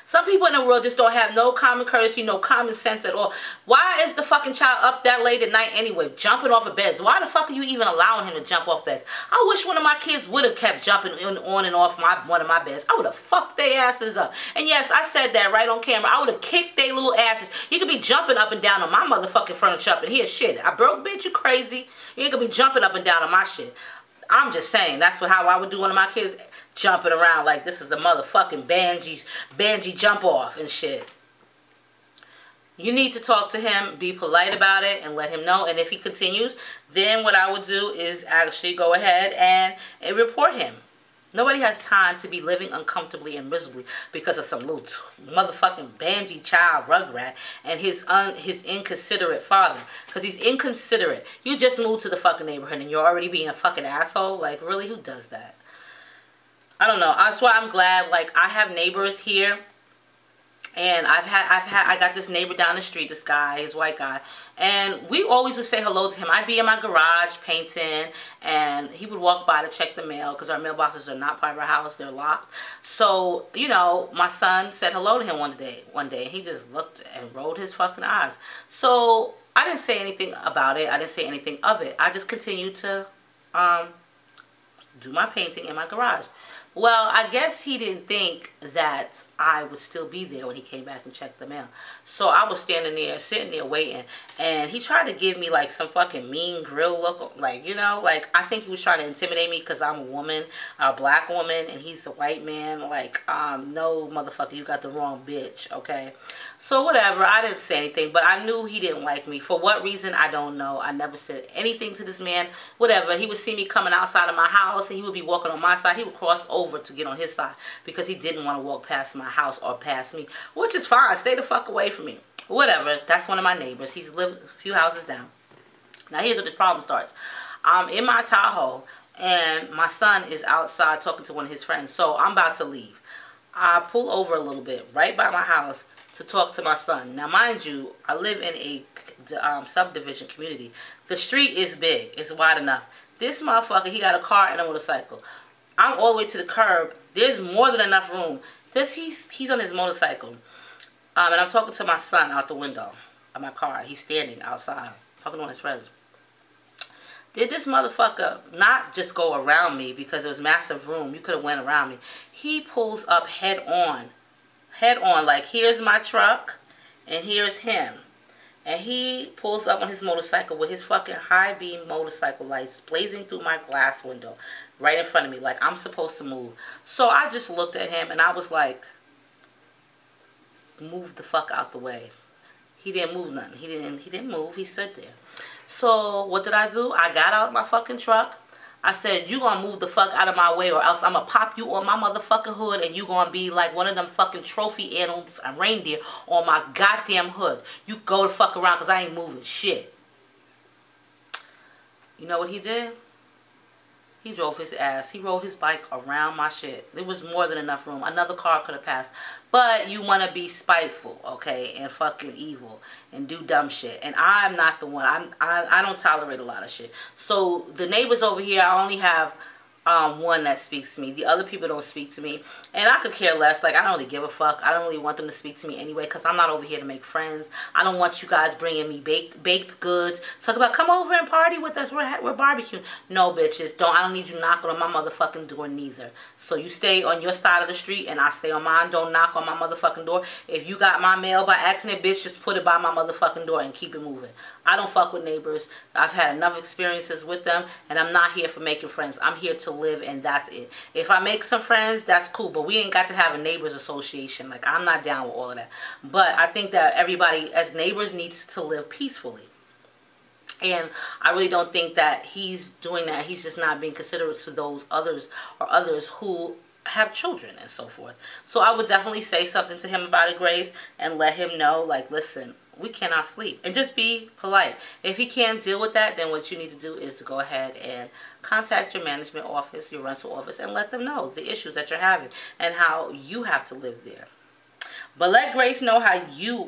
Some people in the world just don't have no common courtesy, no common sense at all. Why is the fucking child up that late at night anyway, jumping off of beds? Why the fuck are you even allowing him to jump off beds? I wish one of my kids would have kept jumping on and off one of my beds. I would have fucked their asses up. And yes, I said that right on camera. I would have kicked their little asses. You could be jumping up and down on my motherfucking furniture up in here. Shit, I broke, bitch, you crazy. You ain't gonna be jumping up and down on my shit. I'm just saying, that's how I would do one of my kids, jumping around like this is the motherfucking banshee jump off and shit. You need to talk to him, be polite about it, and let him know. And if he continues, then what I would do is actually go ahead and report him. Nobody has time to be living uncomfortably and miserably because of some little motherfucking banshee child rugrat and his inconsiderate father. Because he's inconsiderate. You just moved to the fucking neighborhood and you're already being a fucking asshole. Like, really, who does that? I don't know. That's why I'm glad. Like, I have neighbors here, and I got this neighbor down the street, this guy, his white guy, and we always would say hello to him. I'd be in my garage painting, and he would walk by to check the mail because our mailboxes are not part of our house; they're locked. So, you know, my son said hello to him one day, and he just looked and rolled his fucking eyes. So I didn't say anything about it. I didn't say anything of it. I just continued to do my painting in my garage. Well, I guess he didn't think that I would still be there when he came back and checked the mail. So I was standing there, sitting there waiting, and he tried to give me like some fucking mean grill look, like, you know, like I think he was trying to intimidate me because I'm a woman, a black woman, and he's a white man. Like, no, motherfucker, you got the wrong bitch, okay? So whatever, I didn't say anything, but I knew he didn't like me. For what reason, I don't know. I never said anything to this man. Whatever, he would see me coming outside of my house, and he would be walking on my side. He would cross over to get on his side because he didn't want to walk past my house or past me, which is fine. Stay the fuck away from me. Whatever, that's one of my neighbors. He's lived a few houses down. Now here's where the problem starts. I'm in my Tahoe, and my son is outside talking to one of his friends, so I'm about to leave. I pull over a little bit right by my house to talk to my son. Now, mind you, I live in a subdivision community. The street is big. It's wide enough. This motherfucker, he got a car and a motorcycle. I'm all the way to the curb. There's more than enough room. He's on his motorcycle. And I'm talking to my son out the window of my car. He's standing outside, talking to one of his friends. Did this motherfucker not just go around me because there was massive room? You could have went around me. He pulls up head on. Head on, like here's my truck and here's him. And he pulls up on his motorcycle with his fucking high beam motorcycle lights blazing through my glass window right in front of me, like I'm supposed to move. So I just looked at him and I was like, move the fuck out the way. He didn't move nothing. He didn't move. He stood there. So what did I do? I got out my fucking truck. I said, you gonna move the fuck out of my way or else I'm gonna pop you on my motherfucking hood and you gonna be like one of them fucking trophy animals, a reindeer, on my goddamn hood. You go the fuck around because I ain't moving shit. You know what he did? He drove his ass. He rode his bike around my shit. There was more than enough room. Another car could have passed. But you want to be spiteful, okay, and fucking evil and do dumb shit. And I'm not the one. I don't tolerate a lot of shit. So the neighbors over here, I only have one that speaks to me. The other people don't speak to me. And I could care less. Like, I don't really give a fuck. I don't really want them to speak to me anyway because I'm not over here to make friends. I don't want you guys bringing me baked goods. Talk about, come over and party with us. We're barbecuing. No, bitches. I don't need you knocking on my motherfucking door neither. So you stay on your side of the street and I stay on mine. Don't knock on my motherfucking door. If you got my mail by accident, bitch, just put it by my motherfucking door and keep it moving. I don't fuck with neighbors. I've had enough experiences with them and I'm not here for making friends. I'm here to live and that's it. If I make some friends, that's cool. But we ain't got to have a neighbors association. Like, I'm not down with all of that. But I think that everybody as neighbors needs to live peacefully. And I really don't think that he's doing that. He's just not being considerate to those others or others who have children and so forth. So I would definitely say something to him about it, Grace, and let him know, like, listen, we cannot sleep. And just be polite. If he can't deal with that, then what you need to do is to go ahead and contact your management office, your rental office, and let them know the issues that you're having and how you have to live there. But let Grace know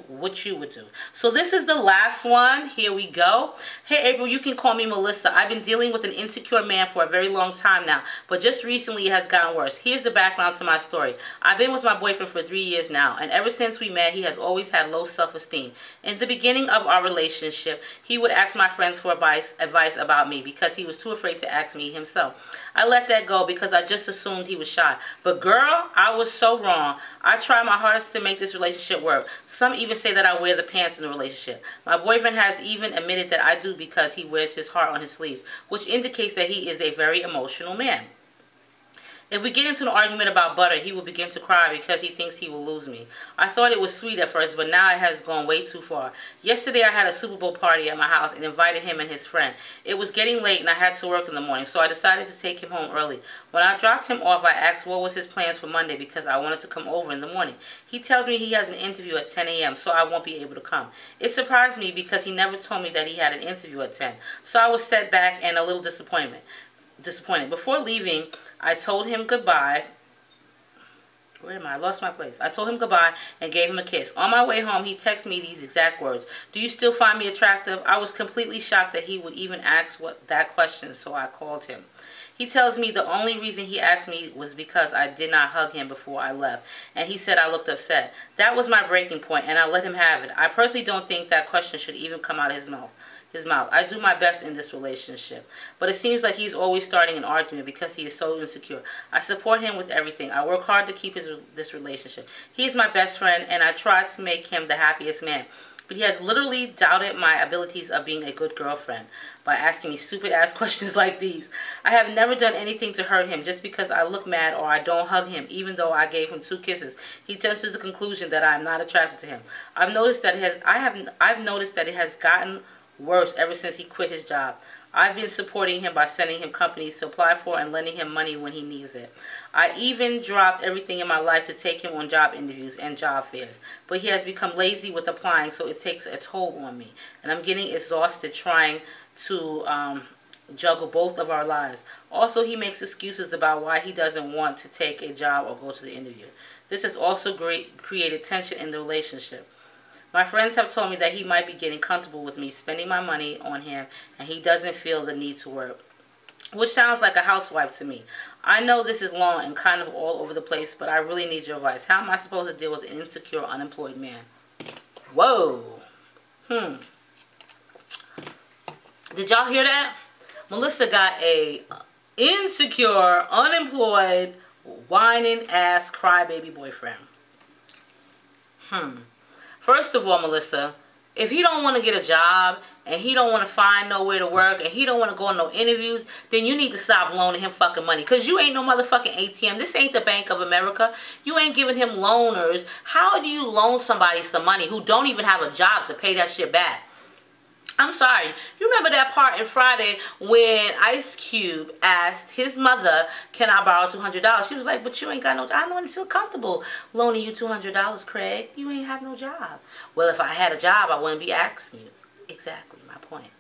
what you would do. So this is the last one. Here we go. Hey, April, you can call me Melissa. I've been dealing with an insecure man for a very long time now, but just recently it has gotten worse. Here's the background to my story. I've been with my boyfriend for 3 years now, and ever since we met, he has always had low self-esteem. In the beginning of our relationship, he would ask my friends for advice about me because he was too afraid to ask me himself. I let that go because I just assumed he was shy. But girl, I was so wrong. I tried my hardest to make this relationship work. Some even say that I wear the pants in the relationship. My boyfriend has even admitted that I do because he wears his heart on his sleeves, which indicates that he is a very emotional man. If we get into an argument about butter, he will begin to cry because he thinks he will lose me. I thought it was sweet at first, but now it has gone way too far. Yesterday I had a Super Bowl party at my house and invited him and his friend. It was getting late and I had to work in the morning, so I decided to take him home early. When I dropped him off, I asked what was his plans for Monday because I wanted to come over in the morning. He tells me he has an interview at 10 a.m., so I won't be able to come. It surprised me because he never told me that he had an interview at 10, so I was set back and a little disappointed. Before leaving, I told him goodbye. Where am I? I lost my place. I told him goodbye and gave him a kiss. On my way home, he texted me these exact words. Do you still find me attractive? I was completely shocked that he would even ask that question, so I called him. He tells me the only reason he asked me was because I did not hug him before I left, and he said I looked upset. That was my breaking point, and I let him have it. I personally don't think that question should even come out of his mouth. I do my best in this relationship, but it seems like he's always starting an argument because he is so insecure. I support him with everything. I work hard to keep this relationship. He is my best friend, and I try to make him the happiest man. But he has literally doubted my abilities of being a good girlfriend by asking me stupid-ass questions like these. I have never done anything to hurt him just because I look mad or I don't hug him, even though I gave him 2 kisses. He jumps to the conclusion that I am not attracted to him. I've noticed that it has gotten worse ever since he quit his job. I've been supporting him by sending him companies to apply for and lending him money when he needs it. I even dropped everything in my life to take him on job interviews and job fairs. But he has become lazy with applying, so it takes a toll on me. And I'm getting exhausted trying to juggle both of our lives. Also, he makes excuses about why he doesn't want to take a job or go to the interview. This has also created tension in the relationship. My friends have told me that he might be getting comfortable with me spending my money on him and he doesn't feel the need to work, which sounds like a housewife to me. I know this is long and kind of all over the place, but I really need your advice. How am I supposed to deal with an insecure, unemployed man? Whoa. Did y'all hear that? Melissa got a insecure, unemployed, whining ass crybaby boyfriend. First of all, Melissa, if he don't want to get a job and he don't want to find nowhere to work and he don't want to go on no interviews, then you need to stop loaning him fucking money. Because you ain't no motherfucking ATM. This ain't the Bank of America. You ain't giving him loaners. How do you loan somebody some money who don't even have a job to pay that shit back? I'm sorry. You remember that part in Friday when Ice Cube asked his mother, can I borrow $200? She was like, but you ain't got no job. I don't feel comfortable loaning you $200, Craig. You ain't have no job. Well, if I had a job, I wouldn't be asking you. Exactly my point.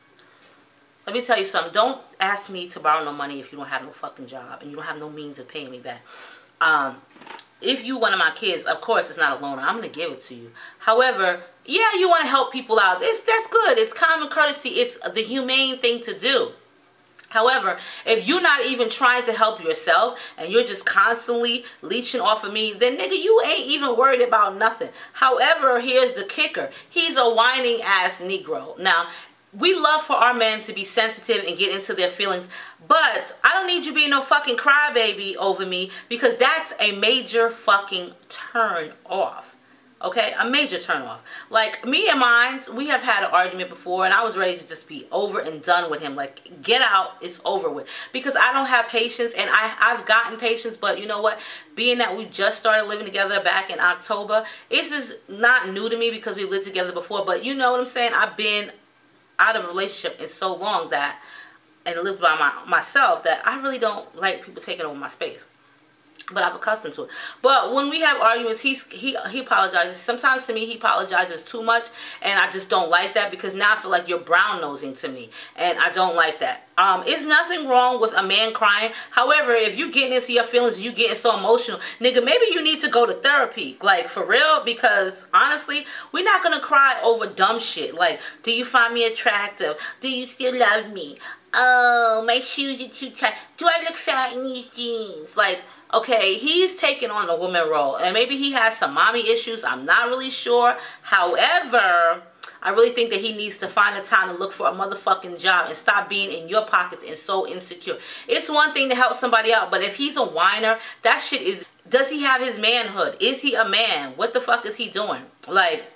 Let me tell you something. Don't ask me to borrow no money if you don't have no fucking job and you don't have no means of paying me back. If you one of my kids, of course it's not a loan. I'm going to give it to you. However, yeah, you want to help people out. That's good. It's common courtesy. It's the humane thing to do. However, if you're not even trying to help yourself and you're just constantly leeching off of me, then nigga, you ain't even worried about nothing. However, here's the kicker. He's a whining ass Negro. Now, we love for our men to be sensitive and get into their feelings, but I don't need you being no fucking crybaby over me because that's a major fucking turn off. Okay, a major turn off. Like me and mine, we have had an argument before and I was ready to just be over and done with him. Like, get out, it's over with. Because I don't have patience and I've gotten patience, but you know what? Being that we just started living together back in October, this is not new to me because we lived together before, but you know what I'm saying? I've been out of a relationship in so long that, and lived by myself, that I really don't like people taking over my space. but I've accustomed to it. But when we have arguments, he apologizes. Sometimes to me, he apologizes too much, and I just don't like that, because now I feel like you're brown nosing to me, and I don't like that. It's nothing wrong with a man crying. However, if you getting into your feelings, you getting so emotional, nigga, maybe you need to go to therapy, like for real, because honestly, we're not gonna cry over dumb shit. Like, do you find me attractive? Do you still love me? Oh, my shoes are too tight. Do I look fat in these jeans? Like, okay, he's taking on the woman role, and maybe he has some mommy issues. I'm not really sure. However, I really think that he needs to find a time to look for a motherfucking job and stop being in your pockets and so insecure. It's one thing to help somebody out, but if he's a whiner, that shit is... Does he have his manhood? Is he a man? What the fuck is he doing? Like...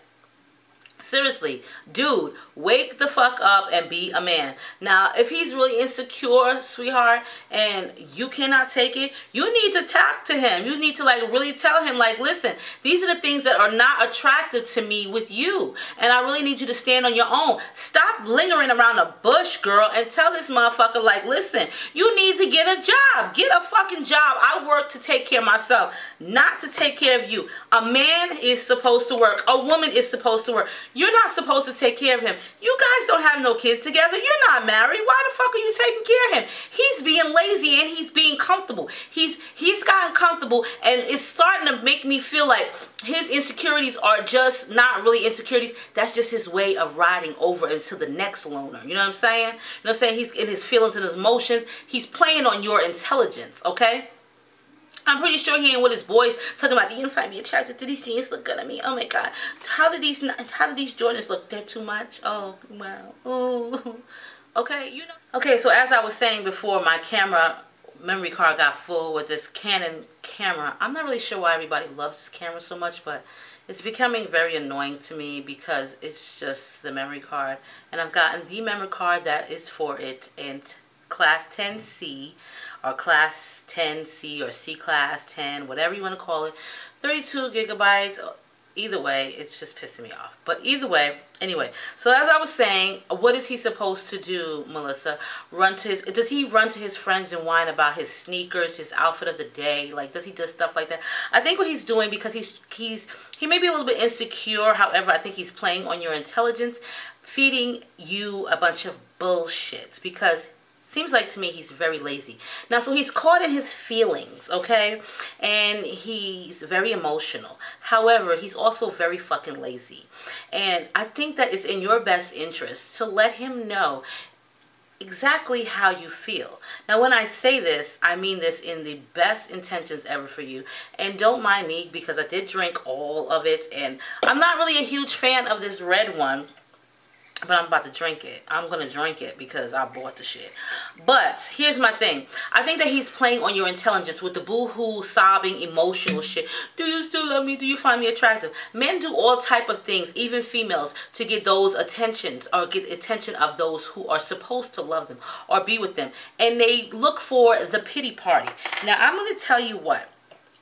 Seriously, dude, wake the fuck up and be a man. Now, if he's really insecure, sweetheart, and you cannot take it, you need to talk to him. You need to, like, really tell him, like, listen, these are the things that are not attractive to me with you, and I really need you to stand on your own. Stop lingering around the bush, girl, and tell this motherfucker, like, listen, you need to get a job. Get a fucking job. I work to take care of myself, not to take care of you. A man is supposed to work. A woman is supposed to work. You're not supposed to take care of him. You guys don't have no kids together. You're not married. Why the fuck are you taking care of him? He's being lazy and he's being comfortable. He's gotten comfortable, and it's starting to make me feel like his insecurities are just not really insecurities. That's just his way of riding over into the next loner. You know what I'm saying? You know what I'm saying? He's in his feelings and his emotions. He's playing on your intelligence, okay? I'm pretty sure he ain't with his boys talking about, do you find me attractive? Do these jeans look good on me? Oh my God. How do these Jordans look? They're too much? Oh, wow. Oh. Okay, you know. Okay, so as I was saying before, my camera memory card got full with this Canon camera. I'm not really sure why everybody loves this camera so much, but it's becoming very annoying to me because it's just the memory card. And I've gotten the memory card that is for it in class 10C or class 10C or C class 10, whatever you want to call it. 32 gigabytes. Either way, it's just pissing me off. But either way, anyway. So as I was saying, what is he supposed to do, Melissa? Does he run to his friends and whine about his sneakers, his outfit of the day? Like, does he do stuff like that? I think what he's doing, because he may be a little bit insecure. However, I think he's playing on your intelligence, feeding you a bunch of bullshit, because seems like to me he's very lazy. Now, so he's caught in his feelings, okay? And he's very emotional. However, he's also very fucking lazy. And I think that it's in your best interest to let him know exactly how you feel. Now, when I say this, I mean this in the best intentions ever for you. And don't mind me, because I did drink all of it. And I'm not really a huge fan of this red one, but I'm about to drink it. I'm going to drink it because I bought the shit. But here's my thing. I think that he's playing on your intelligence with the boo-hoo, sobbing, emotional shit. Do you still love me? Do you find me attractive? Men do all type of things, even females, to get those attentions or get attention of those who are supposed to love them or be with them. And they look for the pity party. Now, I'm going to tell you what.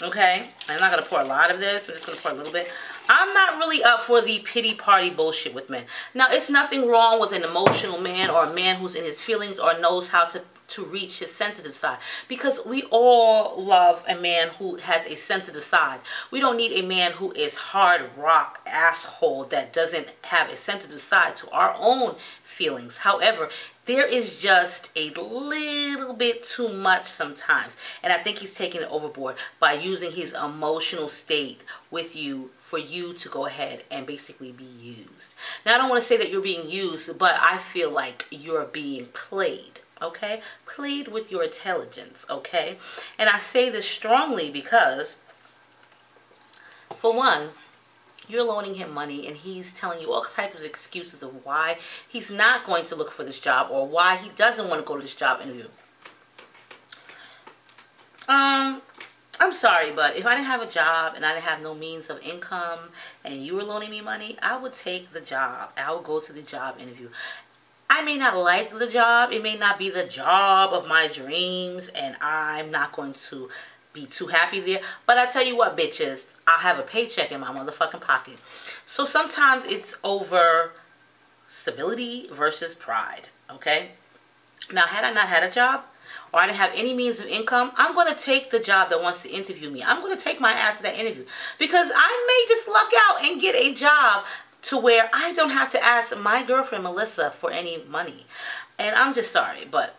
Okay? I'm not going to pour a lot of this. I'm just going to pour a little bit. I'm not really up for the pity party bullshit with men. Now, it's nothing wrong with an emotional man or a man who's in his feelings or knows how to reach his sensitive side. Because we all love a man who has a sensitive side. We don't need a man who is hard rock asshole that doesn't have a sensitive side to our own feelings. However, there is just a little bit too much sometimes. And I think he's taking it overboard by using his emotional state with you for you to go ahead and basically be used. Now, I don't want to say that you're being used, but I feel like you're being played, okay? Played with your intelligence, okay? And I say this strongly because, for one, you're loaning him money and he's telling you all types of excuses of why he's not going to look for this job or why he doesn't want to go to this job interview. I'm sorry, but if I didn't have a job and I didn't have no means of income and you were loaning me money, I would take the job. I would go to the job interview. I may not like the job. It may not be the job of my dreams and I'm not going to be too happy there. But I tell you what, bitches, I'll have a paycheck in my motherfucking pocket. So sometimes it's over stability versus pride, okay? Now, had I not had a job, or I didn't have any means of income, I'm going to take the job that wants to interview me. I'm going to take my ass to that interview, because I may just luck out and get a job to where I don't have to ask my girlfriend Melissa for any money. And I'm just sorry, but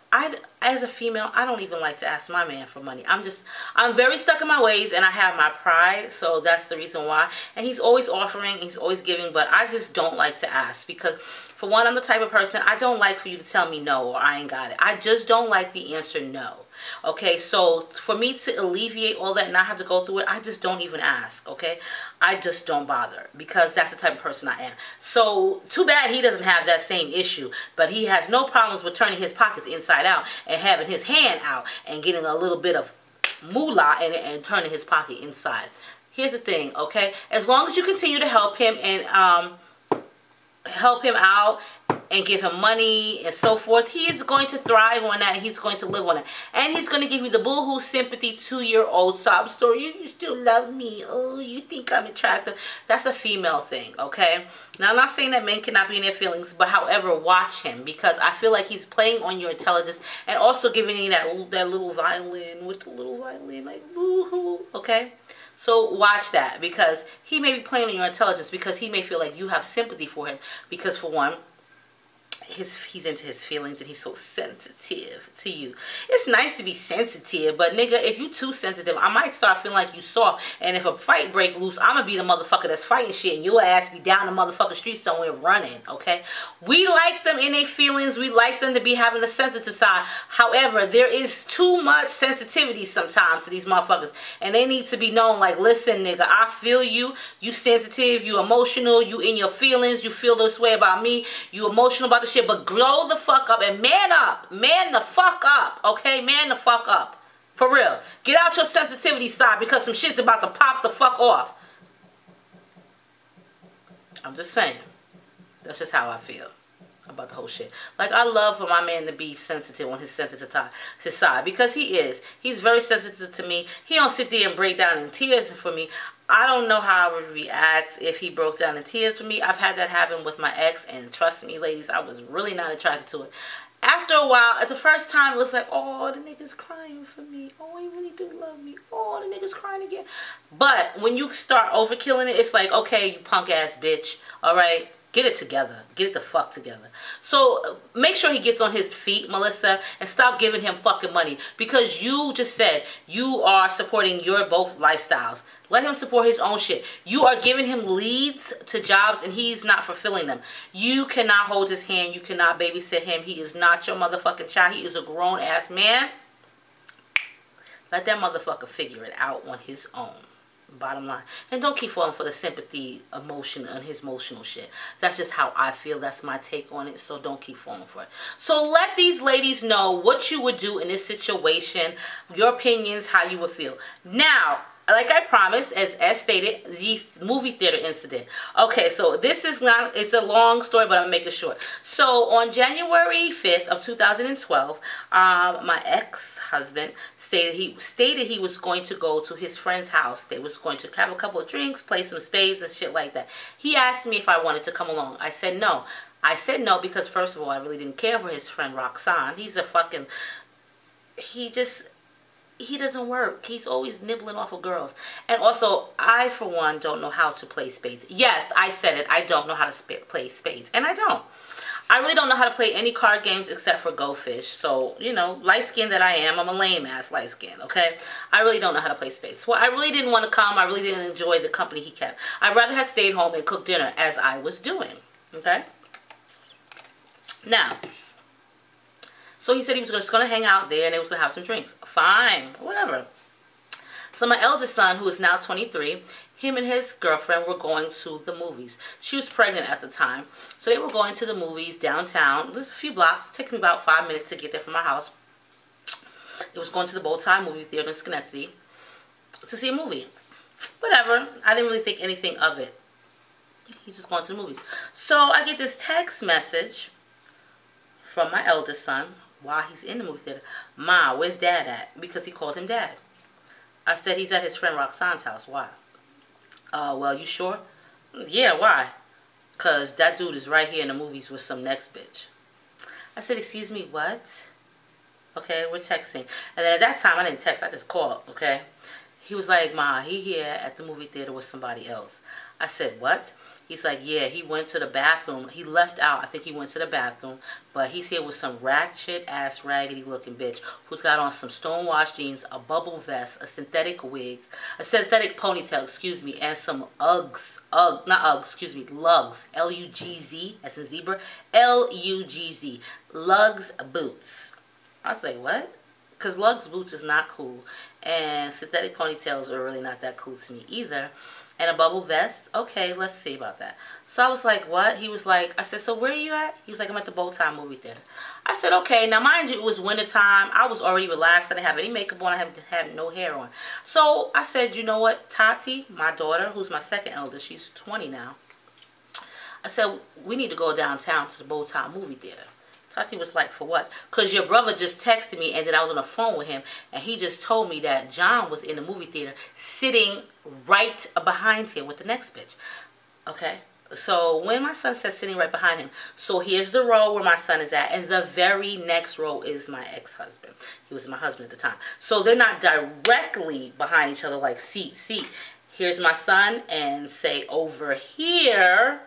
as a female, I don't even like to ask my man for money. I'm very stuck in my ways, and I have my pride, so that's the reason why. And he's always offering, he's always giving, but I just don't like to ask, because for one, I'm the type of person, I don't like for you to tell me no or I ain't got it. I just don't like the answer no. Okay, so for me to alleviate all that and not have to go through it, I just don't even ask, okay? I just don't bother, because that's the type of person I am. So too bad he doesn't have that same issue, but he has no problems with turning his pockets inside out and having his hand out and getting a little bit of moolah and turning his pocket inside. Here's the thing, okay? As long as you continue to help him and help him out and give him money and so forth, he is going to thrive on that. He's going to live on it. And he's going to give you the boohoo sympathy 2-year-old sob story. You still love me. Oh, you think I'm attractive. That's a female thing, okay? Now, I'm not saying that men cannot be in their feelings, but however, watch him, because I feel like he's playing on your intelligence and also giving you that little violin with the little violin, like boohoo, okay? So watch that, because he may be playing on your intelligence, because he may feel like you have sympathy for him, because for one, he's into his feelings and he's so sensitive to you. It's nice to be sensitive, but nigga, if you too sensitive, I might start feeling like you soft, and if a fight break loose, I'm gonna be the motherfucker that's fighting shit, and your ass be down the motherfucking street somewhere running, okay? We like them in their feelings. We like them to be having a sensitive side. However, there is too much sensitivity sometimes to these motherfuckers, and they need to be known like, listen, nigga, I feel you. You sensitive, you emotional, you in your feelings, you feel this way about me, you emotional about the shit, but grow the fuck up and man up. Man the fuck up, okay? Man the fuck up. For real. Get out your sensitivity side, because some shit's about to pop the fuck off. I'm just saying. That's just how I feel about the whole shit. Like, I love for my man to be sensitive on his sensitive side, because he is. He's very sensitive to me. He don't sit there and break down in tears for me. I don't know how I would react if he broke down in tears for me. I've had that happen with my ex, and trust me, ladies, I was really not attracted to it. After a while, at the first time, it was like, oh, the nigga's crying for me. Oh, he really do love me. Oh, the nigga's crying again. But when you start overkilling it, it's like, okay, you punk ass bitch. All right, get it together. Get it the fuck together. So make sure he gets on his feet, Melissa, and stop giving him fucking money, because you just said you are supporting your both lifestyles. Let him support his own shit. You are giving him leads to jobs, and he's not fulfilling them. You cannot hold his hand. You cannot babysit him. He is not your motherfucking child. He is a grown-ass man. Let that motherfucker figure it out on his own. Bottom line. And don't keep falling for the sympathy emotion and his emotional shit. That's just how I feel. That's my take on it. So don't keep falling for it. So let these ladies know what you would do in this situation. Your opinions, how you would feel. Now, like I promised, as stated, the movie theater incident. Okay, so this is not, it's a long story, but I'm making it short. So on January 5th of 2012, my ex-husband stated he was going to go to his friend's house. They was going to have a couple of drinks, play some spades and shit like that. He asked me if I wanted to come along. I said no. I said no because, first of all, I really didn't care for his friend Roxanne. He's a fucking, he doesn't work. He's always nibbling off of girls. And also, I, for one, don't know how to play spades. Yes, I said it. I don't know how to play spades. And I don't. I really don't know how to play any card games except for Go Fish. So, you know, light-skinned that I am, I'm a lame-ass light-skinned, okay? I really don't know how to play spades. Well, I really didn't want to come. I really didn't enjoy the company he kept. I'd rather have stayed home and cooked dinner, as I was doing, okay? Now, so he said he was just going to hang out there and they was going to have some drinks. Fine, whatever. So my eldest son, who is now 23, him and his girlfriend were going to the movies. She was pregnant at the time. So they were going to the movies downtown. There's a few blocks. It took me about 5 minutes to get there from my house. It was going to the Bowtie movie theater in Schenectady to see a movie. Whatever. I didn't really think anything of it. He's just going to the movies. So I get this text message from my eldest son while he's in the movie theater. Ma, where's Dad at? Because he called him Dad. I said he's at his friend Roxanne's house. Why? Well, you sure? Yeah, why? Because that dude is right here in the movies with some next bitch. I said, excuse me, what? Okay, we're texting. And then at that time, I didn't text. I just called, okay? He was like, Ma, he here at the movie theater with somebody else. I said, what? He's like, yeah, he went to the bathroom. He left out. I think he went to the bathroom. But he's here with some ratchet-ass, raggedy-looking bitch who's got on some stonewashed jeans, a bubble vest, a synthetic wig, a synthetic ponytail, excuse me, and some Uggs. Lugs. L-U-G-Z, as in zebra. L-U-G-Z. Lugs boots. I was like, what? Because Lugs boots is not cool. And synthetic ponytails are really not that cool to me either. And a bubble vest. Okay, let's see about that. So I was like, what? He was like, I said, so where are you at? He was like, I'm at the Bowtie movie theater. I said, okay. Now, mind you, it was wintertime. I was already relaxed. I didn't have any makeup on. I had no hair on. So I said, you know what? Tati, my daughter, who's my second eldest, she's 20 now. I said, we need to go downtown to the Bowtie movie theater. Tati was like, for what? Because your brother just texted me and then I was on the phone with him and he just told me that John was in the movie theater sitting right behind him with the next bitch. Okay? So when my son says sitting right behind him, so here's the row where my son is at and the very next row is my ex-husband. He was my husband at the time. So they're not directly behind each other like seat. Here's my son and say over here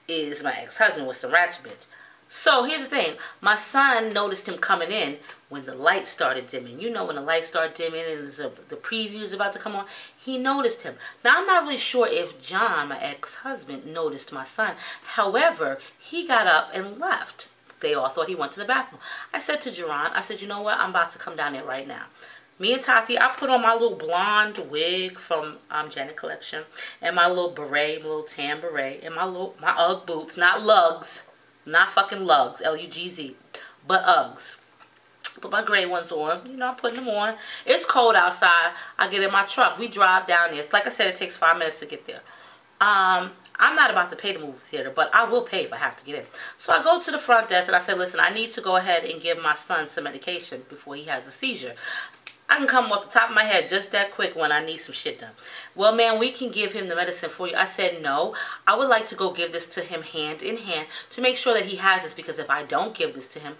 is my ex-husband with some ratchet bitch. So here's the thing. My son noticed him coming in when the lights started dimming. You know, when the lights start dimming and the preview is about to come on. He noticed him. Now, I'm not really sure if John, my ex-husband, noticed my son. However, he got up and left. They all thought he went to the bathroom. I said to Jerron, I said, you know what? I'm about to come down there right now. Me and Tati, I put on my little blonde wig from Janet Collection and my little beret, my little tan beret, and my Ugg boots, not lugs. Not fucking lugs, L-U-G-Z, but Uggs. Put my gray ones on. You know, I'm putting them on. It's cold outside. I get in my truck. We drive down there. Like I said, it takes 5 minutes to get there. I'm not about to pay the movie theater, but I will pay if I have to get in. So I go to the front desk and I said, listen, I need to go ahead and give my son some medication before he has a seizure. I can come off the top of my head just that quick when I need some shit done. Well, man, we can give him the medicine for you. I said, no, I would like to go give this to him hand in hand to make sure that he has this, because if I don't give this to him,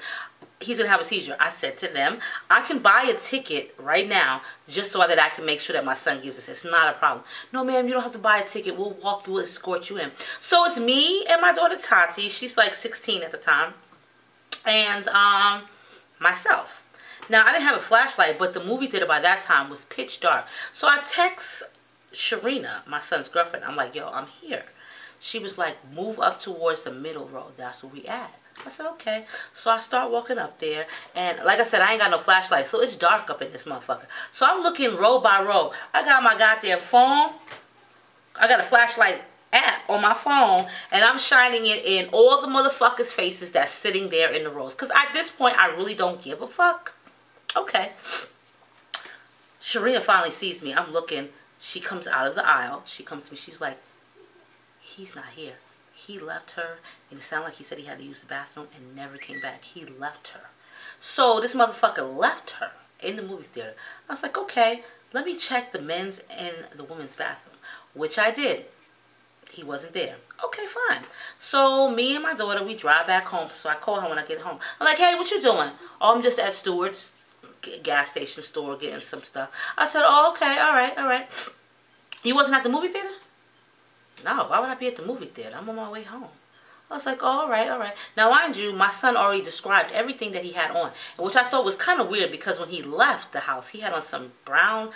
he's going to have a seizure. I said to them, I can buy a ticket right now just so that I can make sure that my son gives this. It's not a problem. No, ma'am, you don't have to buy a ticket. We'll walk you, we'll escort you in. So it's me and my daughter Tati. She's like 16 at the time. And myself. Now, I didn't have a flashlight, but the movie theater by that time was pitch dark. So I text Sharina, my son's girlfriend. I'm like, yo, I'm here. She was like, move up towards the middle row. That's where we at. I said, okay. So I start walking up there. And like I said, I ain't got no flashlight. So it's dark up in this motherfucker. So I'm looking row by row. I got my goddamn phone. I got a flashlight app on my phone. And I'm shining it in all the motherfuckers' faces that's sitting there in the rows. Because at this point, I really don't give a fuck. Okay. Sharina finally sees me. I'm looking. She comes out of the aisle. She comes to me. She's like, he's not here. He left her. And it sounded like he said he had to use the bathroom and never came back. He left her. So this motherfucker left her in the movie theater. I was like, okay, let me check the men's and the women's bathroom. Which I did. He wasn't there. Okay, fine. So me and my daughter, we drive back home. So I call her when I get home. I'm like, hey, what you doing? Oh, I'm just at Stewart's gas station store getting some stuff. I said, oh, okay, all right. You wasn't at the movie theater? No, why would I be at the movie theater? I'm on my way home. I was like, oh, all right. Now, mind you, my son already described everything that he had on, which I thought was kind of weird because when he left the house, he had on some brown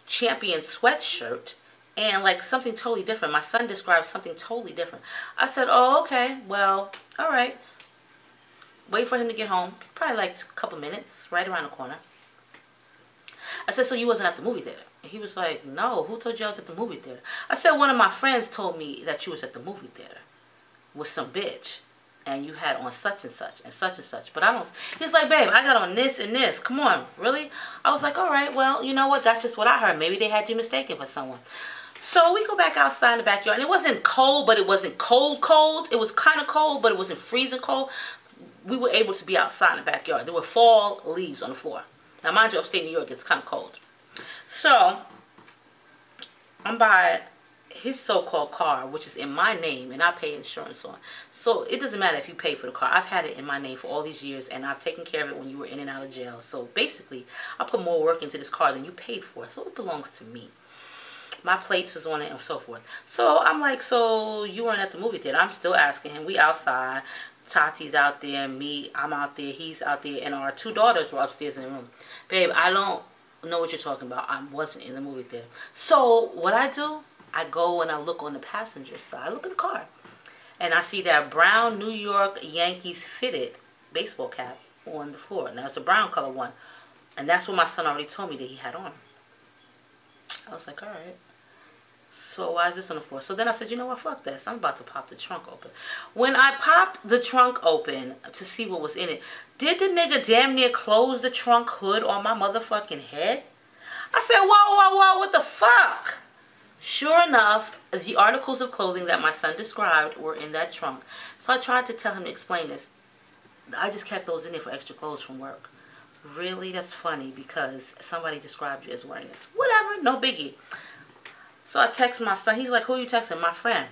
Champion sweatshirt and like something totally different. My son described something totally different. I said, oh, okay, well, all right. Wait for him to get home. Probably like a couple minutes, right around the corner. I said, so you wasn't at the movie theater? And he was like, no, who told you I was at the movie theater? I said, one of my friends told me that you was at the movie theater with some bitch. And you had on such and such and such and such. But I don't. He's like, babe, I got on this and this. Come on, really? I was like, all right, well, you know what? That's just what I heard. Maybe they had you mistaken for someone. So we go back outside in the backyard. And it wasn't cold, but it wasn't cold. It was kind of cold, but it wasn't freezing cold. We were able to be outside in the backyard. There were fall leaves on the floor. Now, mind you, upstate New York, it's kind of cold. So, I'm by his so-called car, which is in my name, and I pay insurance on. So it doesn't matter if you pay for the car. I've had it in my name for all these years, and I've taken care of it when you were in and out of jail. So basically, I put more work into this car than you paid for. So it belongs to me. My plates was on it and so forth. So I'm like, so you weren't at the movie theater. I'm still asking him. We outside. Tati's out there. Me, I'm out there. He's out there. And our 2 daughters were upstairs in the room. Babe, I don't know what you're talking about. I wasn't in the movie theater. So what I do, I go and I look on the passenger side. I look in the car. And I see that brown New York Yankees fitted baseball cap on the floor. Now it's a brown color one. And that's what my son already told me that he had on. I was like, all right. So why is this on the floor? So then I said, you know what, fuck this. I'm about to pop the trunk open. When I popped the trunk open to see what was in it, did the nigga damn near close the trunk hood on my motherfucking head? I said, whoa, what the fuck? Sure enough, the articles of clothing that my son described were in that trunk. So I tried to tell him to explain this. I just kept those in there for extra clothes from work. Really? That's funny because somebody described you as wearing this. Whatever, no biggie. So I text my son. He's like, who are you texting? My friend.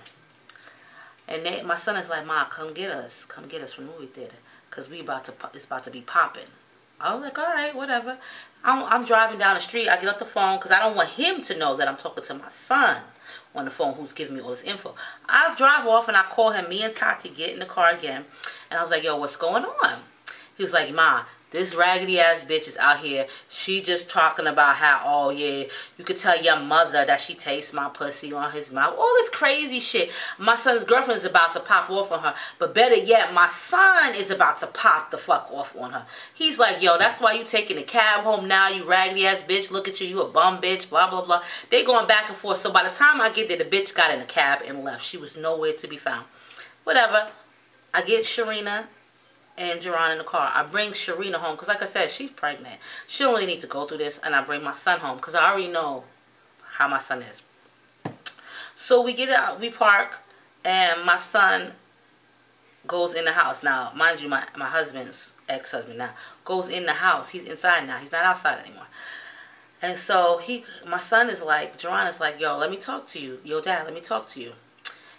And my son is like, Ma, come get us. Come get us from the movie theater. Because it's about to be popping. I was like, all right, whatever. I'm driving down the street. I get off the phone because I don't want him to know that I'm talking to my son on the phone who's giving me all this info. I drive off and I call him. Me and Tati get in the car again. And I was like, yo, what's going on? He was like, Ma, this raggedy ass bitch is out here. She just talking about how, oh yeah, you could tell your mother that she tastes my pussy on his mouth. All this crazy shit. My son's girlfriend is about to pop off on her. But better yet, my son is about to pop the fuck off on her. He's like, yo, that's why you taking the cab home now, you raggedy ass bitch. Look at you, you a bum bitch, blah, blah, blah. They going back and forth. So by the time I get there, the bitch got in the cab and left. She was nowhere to be found. Whatever. I get Sharina and Jerron in the car. I bring Sharina home because, like I said, she's pregnant. She don't really need to go through this, and I bring my son home because I already know how my son is. So we get out, we park, and my son goes in the house. Now, mind you, my husband's ex-husband now goes in the house. He's inside now. He's not outside anymore. And so my son is like, Jerron is like, yo, let me talk to you. Yo, Dad, let me talk to you.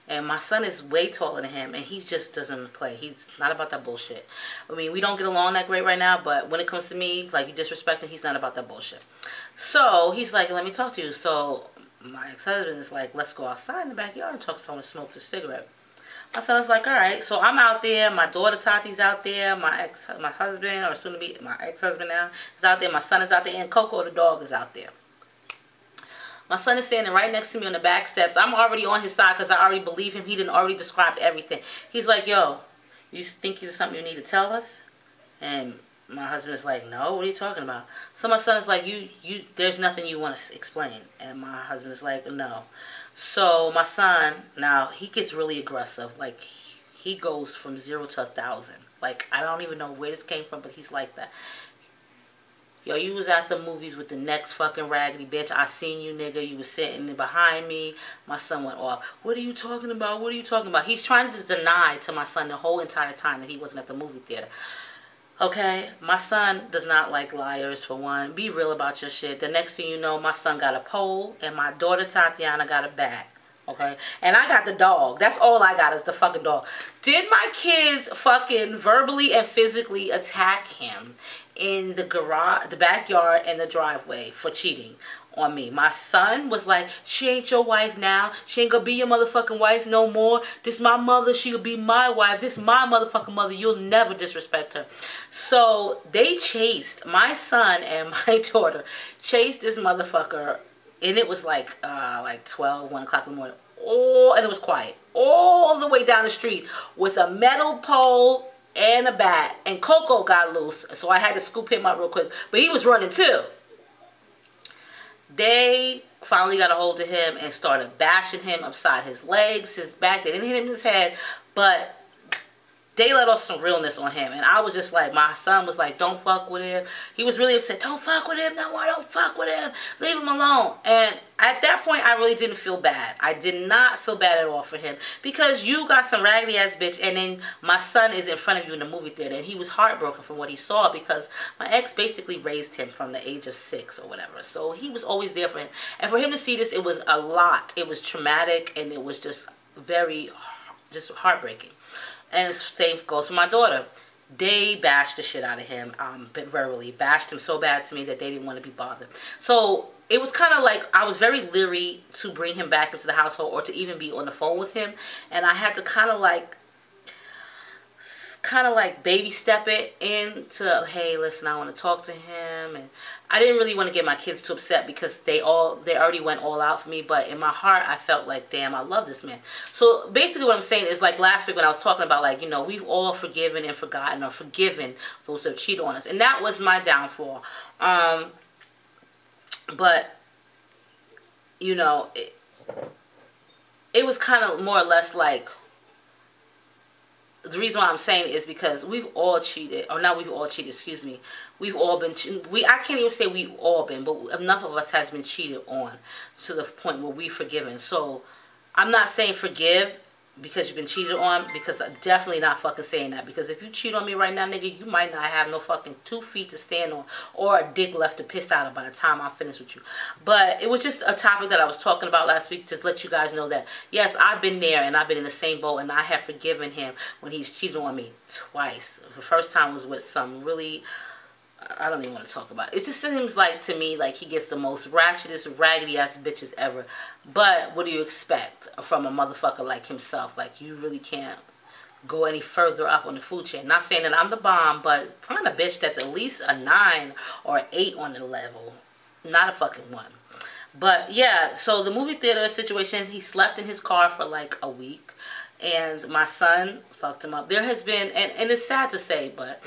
And my son is way taller than him, and he just doesn't play. He's not about that bullshit. I mean, we don't get along that great right now, but when it comes to me, like, you disrespecting, he's not about that bullshit. So he's like, let me talk to you. So my ex-husband is like, let's go outside in the backyard and talk to someone, smoke a cigarette. My son's like, all right. So I'm out there. My daughter Tati's out there. My husband, or soon to be my ex-husband now, is out there. My son is out there, and Coco the dog is out there. My son is standing right next to me on the back steps. I'm already on his side because I already believe him. He didn't already describe everything. He's like, yo, you think there's something you need to tell us? And my husband is like, no, what are you talking about? So my son is like, there's nothing you want to explain. And my husband is like, no. So my son, now, he gets really aggressive. Like, he goes from 0 to 1,000. Like, I don't even know where this came from, but he's like that. Yo, you was at the movies with the next fucking raggedy bitch. I seen you, nigga. You was sitting behind me. My son went off. What are you talking about? What are you talking about? He's trying to deny to my son the whole entire time that he wasn't at the movie theater. Okay? My son does not like liars, for one. Be real about your shit. The next thing you know, my son got a pole, and my daughter Tatiana got a bat. Okay? And I got the dog. That's all I got is the fucking dog. Did my kids fucking verbally and physically attack him in the garage, the backyard, and the driveway for cheating on me? My son was like, she ain't your wife now. She ain't gonna be your motherfucking wife no more. This my mother. She'll be my wife. This my motherfucking mother. You'll never disrespect her. So they chased, my son and my daughter chased this motherfucker, and it was like 12, 1 o'clock in the morning. Oh, and it was quiet. All the way down the street with a metal pole and a bat, and Coco got loose, so I had to scoop him up real quick, but he was running too. They finally got a hold of him and started bashing him upside his legs, his back. They didn't hit him in his head, but they let off some realness on him. And I was just like, my son was like, don't fuck with him. He was really upset. Don't fuck with him. No more. Don't fuck with him. Leave him alone. And at that point, I really didn't feel bad. I did not feel bad at all for him. Because you got some raggedy ass bitch, and then my son is in front of you in the movie theater. And he was heartbroken from what he saw, because my ex basically raised him from the age of 6 or whatever. So he was always there for him. And for him to see this, it was a lot. It was traumatic, and it was just very, just heartbreaking. And the same goes for my daughter. They bashed the shit out of him, verbally. Bashed him so bad to me that they didn't want to be bothered. So it was kind of like I was very leery to bring him back into the household or to even be on the phone with him. And I had to kind of like baby step it into, hey, listen, I want to talk to him. And I didn't really want to get my kids too upset, because they already went all out for me. But in my heart, I felt like, damn, I love this man. So basically what I'm saying is, like last week when I was talking about, like, you know, we've all forgiven and forgotten, or forgiven those who have cheated on us. And that was my downfall. But, you know, it was kind of more or less like, the reason why I'm saying is because we've all cheated, or not we've all cheated, excuse me. We've all been, I can't even say we've all been, but enough of us has been cheated on to the point where we've forgiven. So I'm not saying forgive because you've been cheated on, because I'm definitely not fucking saying that. Because if you cheat on me right now, nigga, you might not have no fucking 2 feet to stand on, or a dick left to piss out of by the time I'm finished with you. But it was just a topic that I was talking about last week, to let you guys know that, yes, I've been there, and I've been in the same boat, and I have forgiven him when he's cheated on me twice. The first time was with some really, I don't even want to talk about it. It just seems like, to me, like he gets the most ratchetest, raggedy ass bitches ever. But what do you expect from a motherfucker like himself? Like, you really can't go any further up on the food chain. Not saying that I'm the bomb, but find a bitch that's at least a 9 or an 8 on the level. Not a fucking 1. But yeah, so the movie theater situation, he slept in his car for like a week. And my son fucked him up. There has been, and it's sad to say, but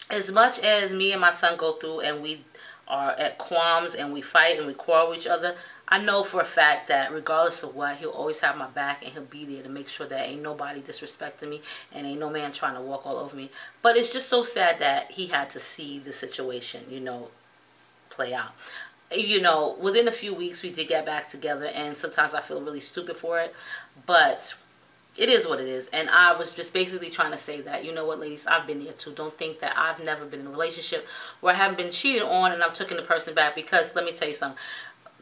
as much as me and my son go through and we are at qualms and we fight and we quarrel with each other, I know for a fact that regardless of what, he'll always have my back, and he'll be there to make sure that ain't nobody disrespecting me and ain't no man trying to walk all over me. But it's just so sad that he had to see the situation, you know, play out. You know, within a few weeks we did get back together, and sometimes I feel really stupid for it, but it is what it is. And I was just basically trying to say that, you know what, ladies, I've been there too. Don't think that I've never been in a relationship where I haven't been cheated on and I've taken the person back, because let me tell you something.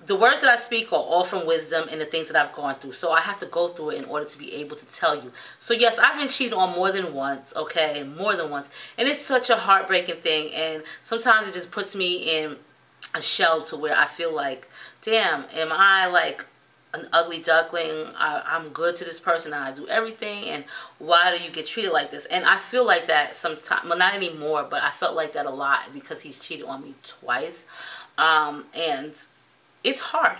The words that I speak are all from wisdom and the things that I've gone through. So I have to go through it in order to be able to tell you. So yes, I've been cheated on more than once, okay? More than once. And it's such a heartbreaking thing. And sometimes it just puts me in a shell to where I feel like, damn, am I like an ugly duckling? I'm good to this person and I do everything, and why do you get treated like this? And I feel like that sometimes, well, not anymore, but I felt like that a lot because he's cheated on me twice. And it's hard,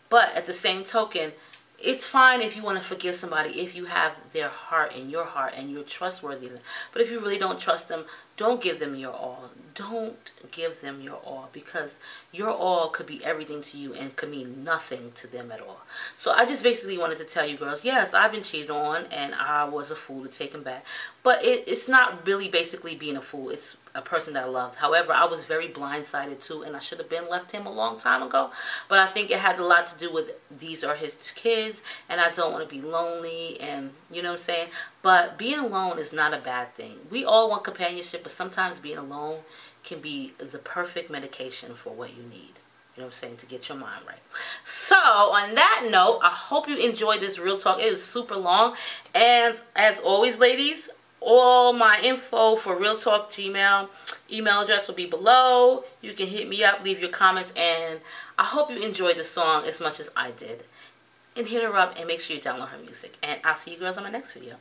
but at the same token, it's fine if you want to forgive somebody if you have their heart in your heart and you're trustworthy. But if you really don't trust them, don't give them your all. Don't give them your all, because your all could be everything to you and could mean nothing to them at all. So I just basically wanted to tell you girls, yes, I've been cheated on and I was a fool to take him back. But it's not really basically being a fool. It's a person that I loved. However, I was very blindsided too, and I should have been left him a long time ago. But I think it had a lot to do with these are his kids and I don't want to be lonely, and you know what I'm saying? But being alone is not a bad thing. We all want companionship, but sometimes being alone can be the perfect medication for what you need. You know what I'm saying? To get your mind right. So, on that note, I hope you enjoyed this real talk. It was super long. And as always, ladies, all my info for Real Talk Gmail email address will be below. You can hit me up, leave your comments, and I hope you enjoyed the song as much as I did. And hit her up and make sure you download her music. And I'll see you girls on my next video.